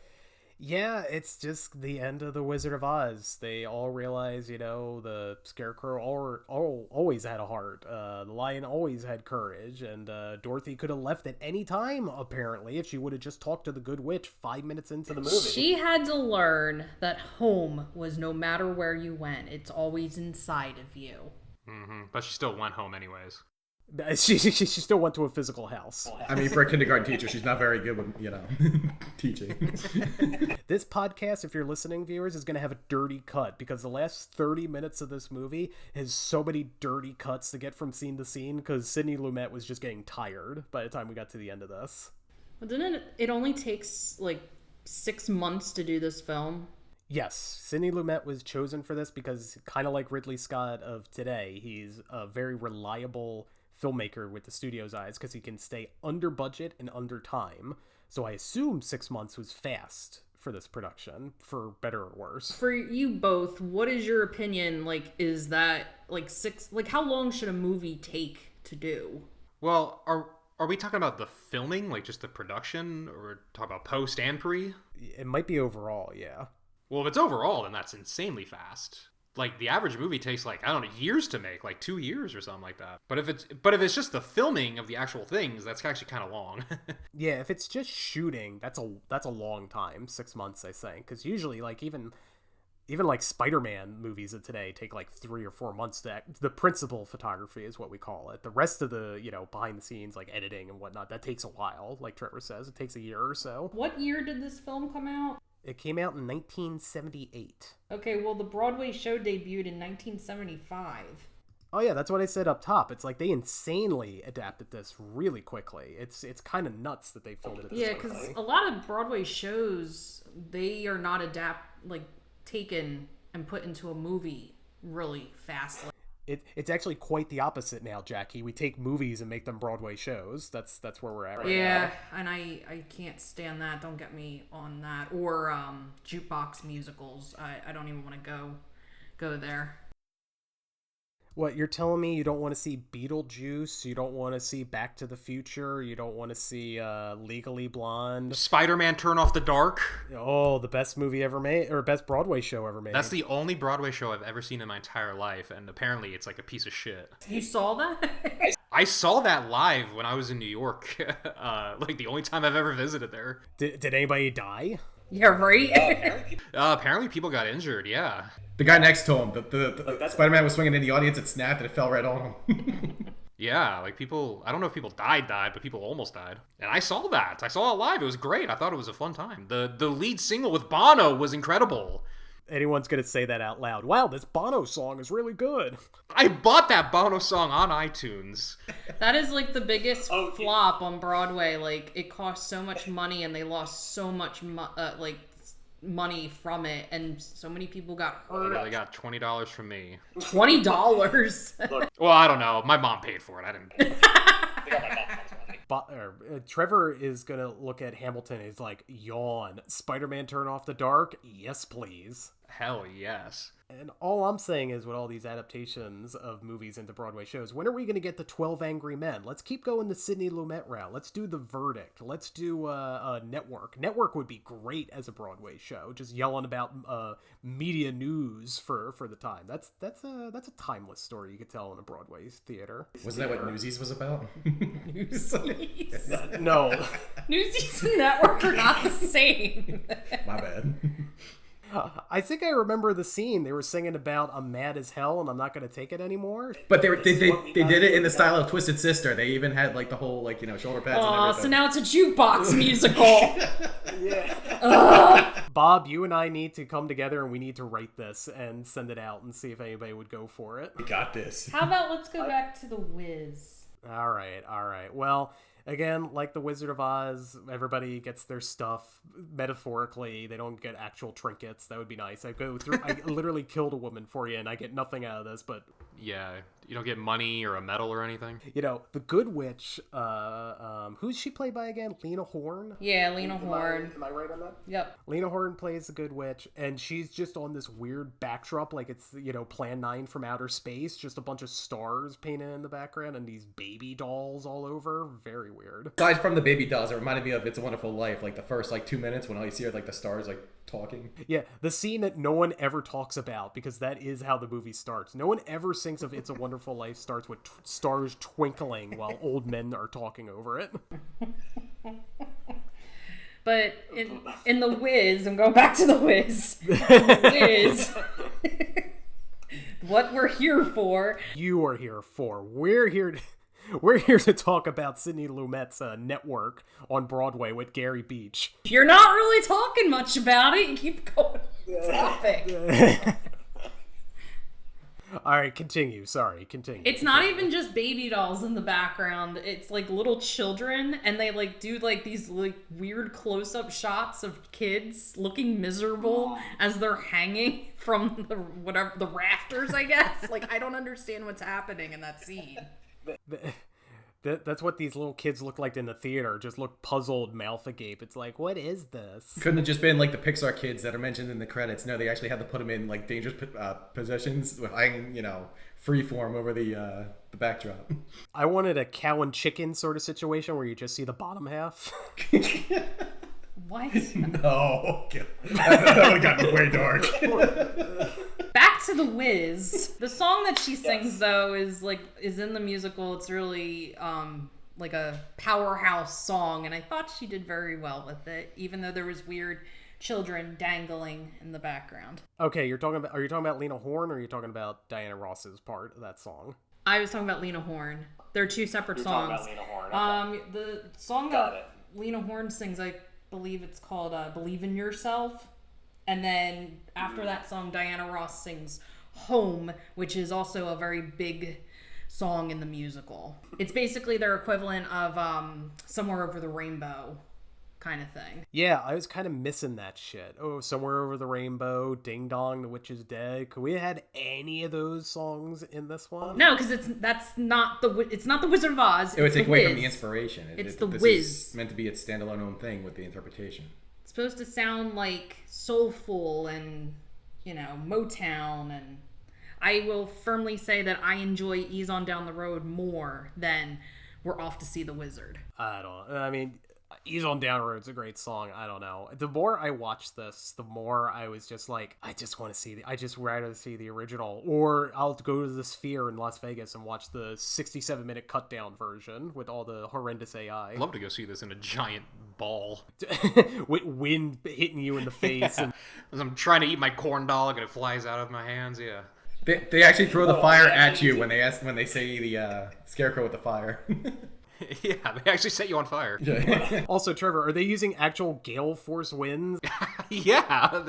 yeah, it's just the end of the Wizard of Oz. They all realize, the Scarecrow always had a heart. The Lion always had courage, and Dorothy could have left at any time, apparently, if she would have just talked to the Good Witch 5 minutes into the movie. She had to learn that home was no matter where you went, it's always inside of you. Mm-hmm. But she still went home anyways. She still went to a physical house. I mean, for a kindergarten teacher, she's not very good with, teaching. This podcast, if you're listening, viewers, is going to have a dirty cut because the last 30 minutes of this movie has so many dirty cuts to get from scene to scene because Sidney Lumet was just getting tired by the time we got to the end of this. Well, didn't it only takes like 6 months to do this film? Yes, Sidney Lumet was chosen for this because, kind of like Ridley Scott of today, he's a very reliable filmmaker with the studio's eyes because he can stay under budget and under time. So I assume 6 months was fast for this production, for better or worse. For you both, what is your opinion? Like, is that like how long should a movie take to do? Well, are we talking about the filming, like just the production, or talk about post and pre? It might be overall, yeah. Well, if it's overall, then that's insanely fast. Like the average movie takes years to make, like 2 years or something like that. But if it's just the filming of the actual things, that's actually kind of long. Yeah, if it's just shooting, that's a long time, 6 months, I think, because usually like even like Spider-Man movies of today take like 3 or 4 months to the principal photography is what we call it. The rest of the behind the scenes like editing and whatnot, that takes a while. Like Trevor says, it takes a year or so. What year did this film come out? It came out in 1978. Okay, well, the Broadway show debuted in 1975. Oh yeah, that's what I said up top. It's like they insanely adapted this really quickly. It's kind of nuts that they filmed it this quickly. Yeah, because a lot of Broadway shows, they are not taken and put into a movie really fast. It's actually quite the opposite now, Jackie. We take movies and make them Broadway shows. That's where we're at right now. Yeah, and I can't stand that. Don't get me on that. Or jukebox musicals. I don't even want to go there. What, you're telling me you don't want to see Beetlejuice, you don't want to see Back to the Future, you don't want to see Legally Blonde? Spider-Man Turn Off the Dark. Oh, the best movie ever made, or best Broadway show ever made. That's the only Broadway show I've ever seen in my entire life, and apparently it's like a piece of shit. You saw that? I saw that live when I was in New York. Like the only time I've ever visited there. Did anybody die? Yeah, right? Apparently people got injured, yeah. The guy next to him, the Spider-Man was swinging in the audience, it snapped and it fell right on him. Yeah, like people, I don't know if people died, but people almost died. And I saw that. I saw it live. It was great. I thought it was a fun time. The lead single with Bono was incredible. Anyone's going to say that out loud. Wow, this Bono song is really good. I bought that Bono song on iTunes. That is like the biggest flop on Broadway. Like, it cost so much money and they lost so much money from it, and so many people got hurt. Yeah, they got $20 from me. $20? Well, I don't know. My mom paid for it. I didn't. Trevor is going to look at Hamilton and he's like, yawn. Spider-Man Turn Off the Dark? Yes, please. Hell yes. And all I'm saying is, with all these adaptations of movies into Broadway shows, when are we going to get the 12 Angry Men? Let's keep going the Sidney Lumet route. Let's do The Verdict. Let's do Network. Network would be great as a Broadway show, just yelling about media news for the time. That's a timeless story you could tell in a Broadway theater. Wasn't that what Newsies was about? Newsies? No. Newsies and Network are not the same. My bad. I think I remember the scene. They were singing about "I'm mad as hell and I'm not going to take it anymore." But they did it in the style of Twisted Sister. They even had like the whole shoulder pads and everything. So now it's a jukebox musical. Bob, you and I need to come together and we need to write this and send it out and see if anybody would go for it. We got this. How about let's go back to The Wiz? All right. Well, again, like the Wizard of Oz, everybody gets their stuff metaphorically. They don't get actual trinkets. That would be nice. I literally killed a woman for you and I get nothing out of this, but... Yeah, you don't get money or a medal or anything. The Good Witch, who's she played by again? Lena Horne? Yeah, Lena Horne. Am I right on that? Yep. Lena Horne plays the Good Witch, and she's just on this weird backdrop, like it's, Plan 9 from outer space, just a bunch of stars painted in the background, and these baby dolls all over. Very weird. Aside from the baby dolls, it reminded me of It's a Wonderful Life, like the first 2 minutes when all you see are the stars talking. Yeah, the scene that no one ever talks about, because that is how the movie starts. No one ever thinks of It's a Wonderful Life starts with stars twinkling while old men are talking over it. But in The Wiz, I'm going back to The Wiz. The Wiz, what we're here for. You are here for. We're here to talk about Sidney Lumet's Network on Broadway with Gary Beach. You're not really talking much about it. You keep going topic. All right, continue. Sorry, continue. It's not even just baby dolls in the background. It's little children, and they do these weird close-up shots of kids looking miserable as they're hanging from the rafters, I guess. I don't understand what's happening in that scene. That's what these little kids look like in the theater. Just look puzzled, mouth agape. It's like, what is this? Couldn't have just been the Pixar kids that are mentioned in the credits. No, they actually had to put them in dangerous possessions with free form over the backdrop. I wanted a cow and chicken sort of situation where you just see the bottom half. What? No, that would have gotten way dark. Back to The Wiz. The song that she sings though is in the musical. It's really a powerhouse song, and I thought she did very well with it, even though there was weird children dangling in the background. Okay, are you talking about Lena Horne, or are you talking about Diana Ross's part of that song? I was talking about Lena Horne. They're two separate songs. Talking about Lena Horne. Okay. The song that Lena Horne sings, I believe it's called Believe in Yourself. And then after that song, Diana Ross sings Home, which is also a very big song in the musical. It's basically their equivalent of Somewhere Over the Rainbow, kind of thing. Yeah, I was kind of missing that shit. Oh, Somewhere Over the Rainbow, Ding Dong, The Witch is Dead. Could we have had any of those songs in this one? No, because it's not the Wizard of Oz. It would take away from the Wiz. inspiration. It's this Wiz. is meant to be its standalone own thing with the interpretation. It's supposed to sound like soulful and, Motown, and I will firmly say that I enjoy Ease on Down the Road more than We're Off to See the Wizard. I mean, Ease on Down the Road's a great song. I don't know. The more I watched this, the more I was just like, I just want to see I just rather see the original, or I'll go to the Sphere in Las Vegas and watch the 67-minute cut down version with all the horrendous AI. I'd love to go see this in a giant ball. With wind hitting you in the face. Yeah. As I'm trying to eat my corn dog and it flies out of my hands, yeah. They actually throw the fire at you when they say the scarecrow with the fire. Yeah, they actually set you on fire. Also, Trevor, are they using actual gale force winds? Yeah,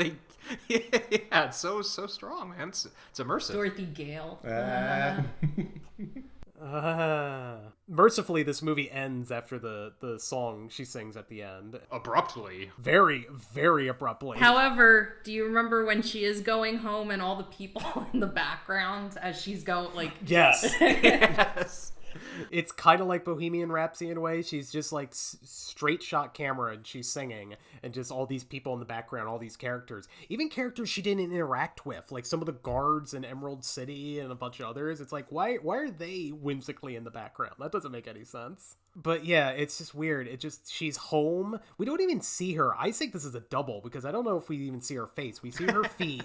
it's so strong, man. It's immersive. Dorothy Gale. Mercifully, this movie ends after the song she sings at the end. Abruptly. Very, very abruptly. However, do you remember when she is going home and all the people in the background as she's going, like... Yes. Yes. It's kind of like Bohemian Rhapsody in a way. She's just like straight shot camera and she's singing, and just all these people in the background, all these characters, even characters she didn't interact with, like some of the guards in Emerald City and a bunch of others. It's like, why are they whimsically in the background? That doesn't make any sense. But yeah, it's just weird. She's home. We don't even see her. I think this is a double because I don't know if we even see her face. We see her feet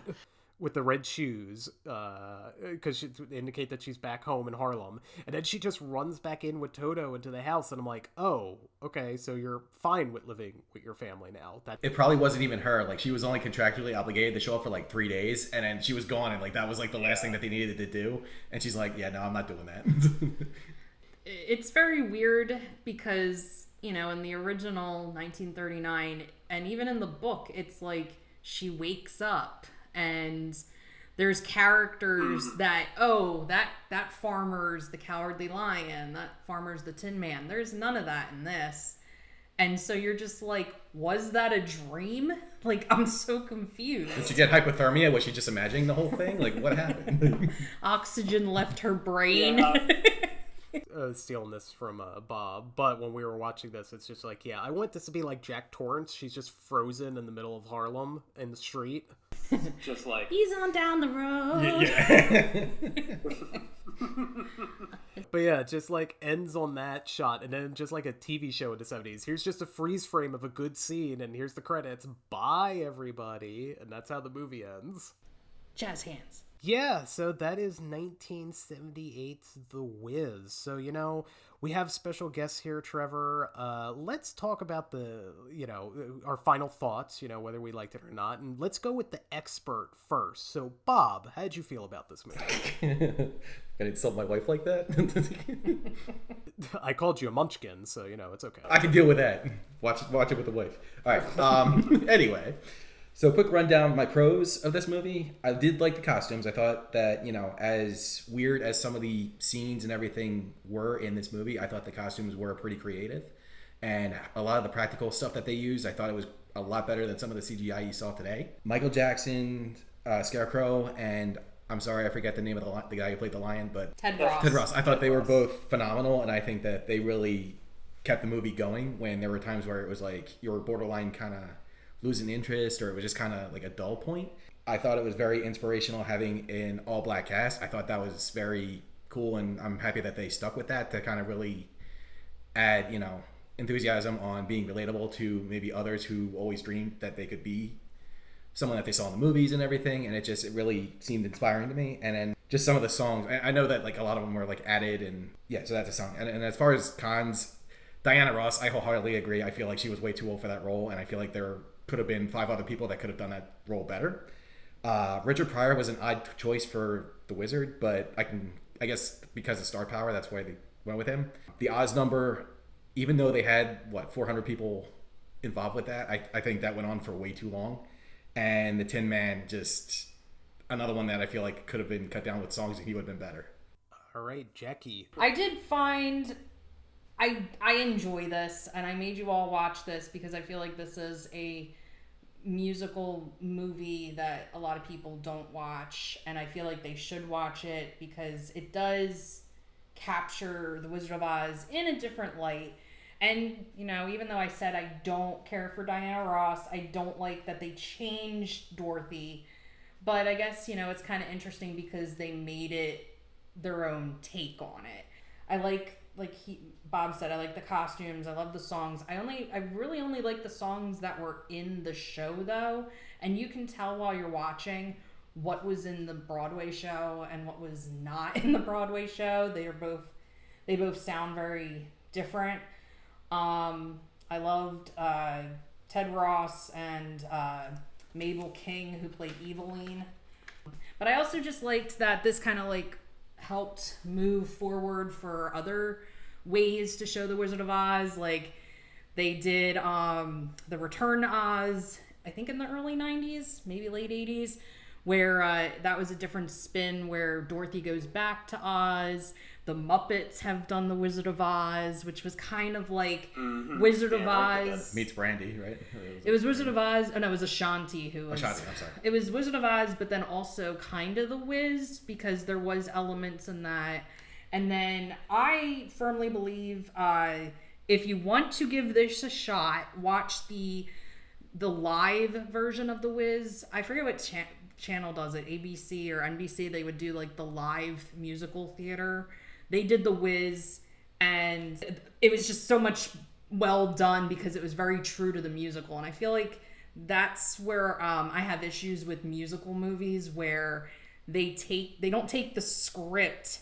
with the red shoes, because to indicate that she's back home in Harlem. And then she just runs back in with Toto into the house, and I'm like, oh, okay, so you're fine with living with your family now. It probably wasn't even her. Like, she was only contractually obligated to show up for like 3 days, and then she was gone, and like that was like the last thing that they needed to do. And she's like, yeah, no, I'm not doing that. It's very weird because, in the original 1939, and even in the book, it's like she wakes up and there's characters that that farmer's the Cowardly Lion, that farmer's the Tin Man. There's none of that in this. And so you're just like, was that a dream? Like, I'm so confused. Did she get hypothermia? Was she just imagining the whole thing? Like, what happened? Oxygen left her brain. Yeah. Stealing this from Bob, but when we were watching this, it's just like, yeah, I want this to be like Jack Torrance. She's just frozen in the middle of Harlem in the street. Just like, He's on down the road. Yeah. But yeah, just like ends on that shot, and then just like a TV show in the 70s. Here's just a freeze frame of a good scene, and here's the credits. Bye, everybody. And that's how the movie ends. Jazz hands. Yeah, so that is 1978's The Wiz. So, we have special guests here, Trevor. Let's talk about our final thoughts, whether we liked it or not. And let's go with the expert first. So, Bob, how did you feel about this movie? I didn't insult my wife like that. I called you a munchkin, so, it's okay. I can deal with that. Watch it with the wife. All right. Anyway. So, quick rundown, my pros of this movie. I did like the costumes. I thought that, as weird as some of the scenes and everything were in this movie, I thought the costumes were pretty creative. And a lot of the practical stuff that they used, I thought it was a lot better than some of the CGI you saw today. Michael Jackson, Scarecrow, and I'm sorry, I forget the name of the guy who played the lion, but Ted Ross. Ted Ross. I thought they were both phenomenal, and I think that they really kept the movie going when there were times where it was like you were borderline kind of losing interest, or it was just kind of like a dull point. I thought it was very inspirational having an all-black cast. I thought that was very cool, and I'm happy that they stuck with that to kind of really add, enthusiasm on being relatable to maybe others who always dreamed that they could be someone that they saw in the movies and everything. And it really seemed inspiring to me. And then just some of the songs, I know that like a lot of them were like added, and yeah, so that's a song. And as far as cons, Diana Ross, I wholeheartedly agree. I feel like she was way too old for that role, and I feel like there could have been 5 other people that could have done that role better. Richard Pryor was an odd choice for the Wizard, but I guess because of star power, that's why they went with him. The Oz number, even though they had 400 people involved with that, I think that went on for way too long. And the Tin Man, just another one that I feel like could have been cut down with songs, and he would have been better. All right, Jackie. I did find I enjoy this, and I made you all watch this because I feel like this is a musical movie that a lot of people don't watch, and I feel like they should watch it because it does capture the Wizard of Oz in a different light. And, you know, even though I said I don't care for Diana Ross, I don't like that they changed Dorothy, but I guess, you know, it's kind of interesting because they made it their own take on it. I like Bob said, I like the costumes, I love the songs. I really only like the songs that were in the show though, and you can tell while you're watching what was in the Broadway show and what was not in the Broadway show. They both sound very different. I loved Ted Ross and Mabel King, who played Eveline. But I also just liked that this kind of like helped move forward for other ways to show the Wizard of Oz. Like they did the Return to Oz, I think in the early 90s, maybe late 80s, where that was a different spin where Dorothy goes back to Oz. The Muppets have done the Wizard of Oz, which was kind of like Wizard of Oz meets Brandy, right? It was Wizard of Oz, and it was Ashanti who was... Ashanti, I'm sorry. It was Wizard of Oz, but then also kind of the Wiz, because there was elements in that. And then I firmly believe if you want to give this a shot, watch the live version of the Wiz. I forget what channel does it, ABC or NBC. They would do like the live musical theater. They did the Wiz, and it was just so much well done because it was very true to the musical. And I feel like that's where I have issues with musical movies, where they don't take the script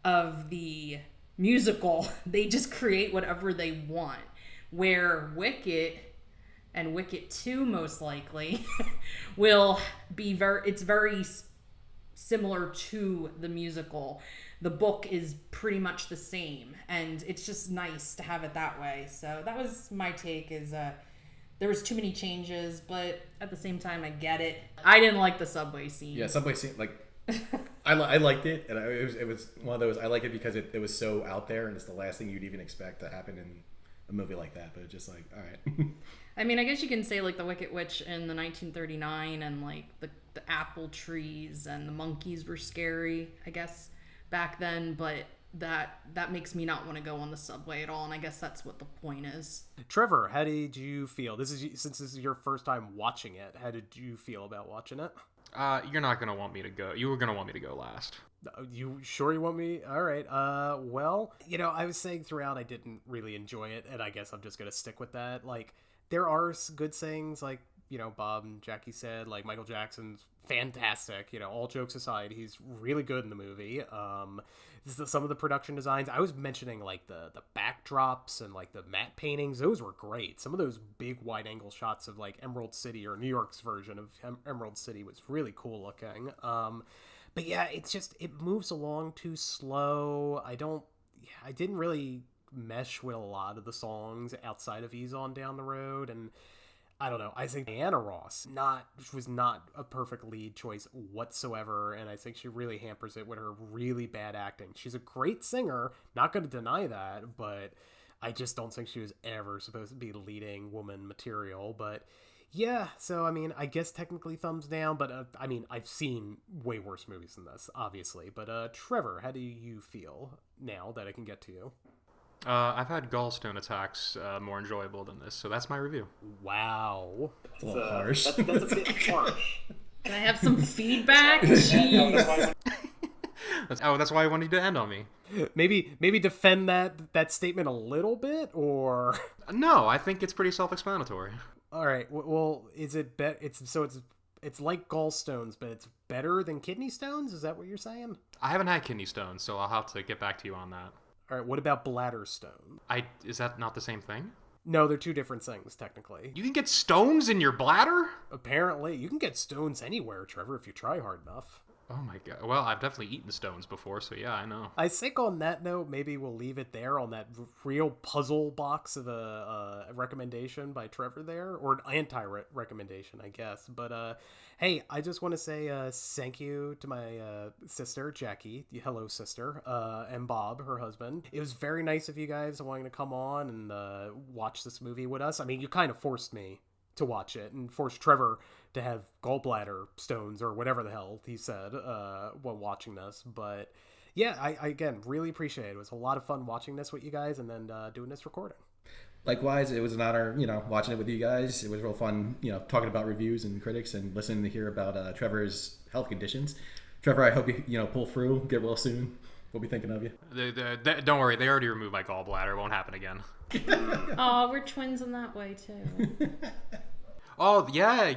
of the musical, they just create whatever they want. Where Wicked, and Wicked 2 most likely, will be very similar to the musical. The book is pretty much the same, and it's just nice to have it that way. So that was my take, is there was too many changes, but at the same time I get it. I didn't like the subway scene. Yeah, subway scene, like I liked it, and it was one of those, I like it because it was so out there, and it's the last thing you'd even expect to happen in a movie like that, but it's just like, all right. I mean, I guess you can say like the Wicked Witch in the 1939, and like the apple trees and the monkeys were scary, I guess, back then, but that makes me not want to go on the subway at all, and I guess that's what the point is. Trevor, how did you feel? Since this is your first time watching it, how did you feel about watching it? You're not gonna want me to go. You were gonna want me to go last. You sure you want me? All right. Well, you know, I was saying throughout I didn't really enjoy it, and I guess I'm just gonna stick with that. Like, there are good sayings, like, you know, Bob and Jackie said, like, Michael Jackson's fantastic. You know, all jokes aside, he's really good in the movie. Some of the production designs, I was mentioning, like, the backdrops and, like, the matte paintings, those were great. Some of those big wide-angle shots of, like, Emerald City, or New York's version of Emerald City, was really cool looking. But yeah, it moves along too slow. I didn't really mesh with a lot of the songs outside of Ease On Down the Road, and I don't know. I think Diana Ross was not a perfect lead choice whatsoever, and I think she really hampers it with her really bad acting. She's a great singer, not going to deny that, but I just don't think she was ever supposed to be leading woman material. But yeah, so I mean, I guess technically thumbs down, but I mean, I've seen way worse movies than this, obviously. But Trevor, how do you feel now that I can get to you? I've had gallstone attacks more enjoyable than this, so that's my review. Wow. It's a little harsh. That's a bit harsh. Can I have some feedback? Jeez. That's why I wanted you to end on me. Maybe defend that statement a little bit, or No, I think it's pretty self-explanatory. all right. Well, is it it's like gallstones, but it's better than kidney stones? Is that what you're saying? I haven't had kidney stones, so I'll have to get back to you on that. All right. What about bladder stone? Is that not the same thing? No, they're two different things technically. You can get stones in your bladder? Apparently, you can get stones anywhere, Trevor, if you try hard enough. Oh my god. Well, I've definitely eaten stones before, so yeah, I know. I think on that note, maybe we'll leave it there on that real puzzle box of a recommendation by Trevor there, or an anti-recommendation, I guess. But hey, I just want to say thank you to my sister, Jackie. Hello, sister. And Bob, her husband. It was very nice of you guys wanting to come on and watch this movie with us. I mean, you kind of forced me to watch it and forced Trevor to have gallbladder stones or whatever the hell he said while watching this. But yeah, I again really appreciate it. It was a lot of fun watching this with you guys and then doing this recording. Likewise, it was an honor, watching it with you guys. It was real fun, talking about reviews and critics and listening to hear about Trevor's health conditions. Trevor, I hope you pull through, get well soon. We'll be thinking of you. Don't worry, they already removed my gallbladder. It won't happen again. Oh, we're twins in that way too. Oh, yeah,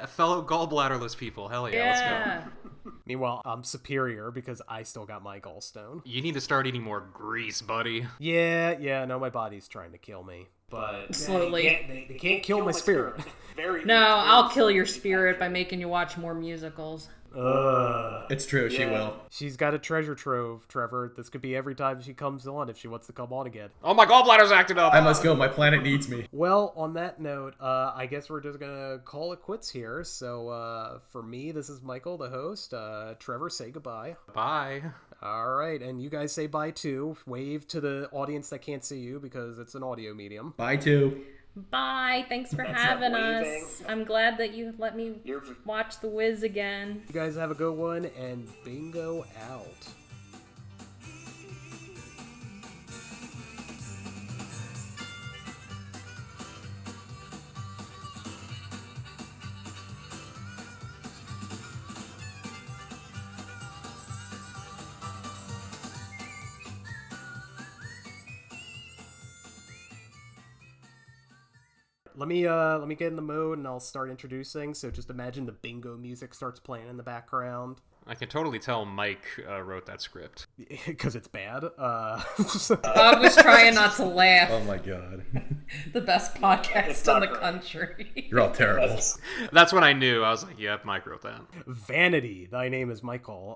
fellow gallbladderless people. Hell yeah, let's go. Meanwhile, I'm superior because I still got my gallstone. You need to start eating more grease, buddy. Yeah, no, my body's trying to kill me. But slowly. They can't kill my spirit. I'll kill your spirit by making you watch more musicals. It's true, she will. She's got a treasure trove, Trevor. This could be every time she comes on if she wants to come on again. Oh, my gallbladder's acted up. I must go. My planet needs me. Well, on that note, I guess we're just gonna call it quits here. So for me, this is Michael, the host. Trevor, say goodbye. Bye. All right, and you guys say bye too. Wave to the audience that can't see you because it's an audio medium. Bye too. Bye. Thanks for having us. I'm glad that you let me watch The Wiz again. You guys have a good one, and bingo out. Let me get in the mode and I'll start introducing. So just imagine the bingo music starts playing in the background. I can totally tell Mike wrote that script. Because it's bad. Bob was trying not to laugh. Oh my god. The best podcast in the country. You're all terrible. That's when I knew. I was like, yep, Mike wrote that. Vanity, thy name is Michael.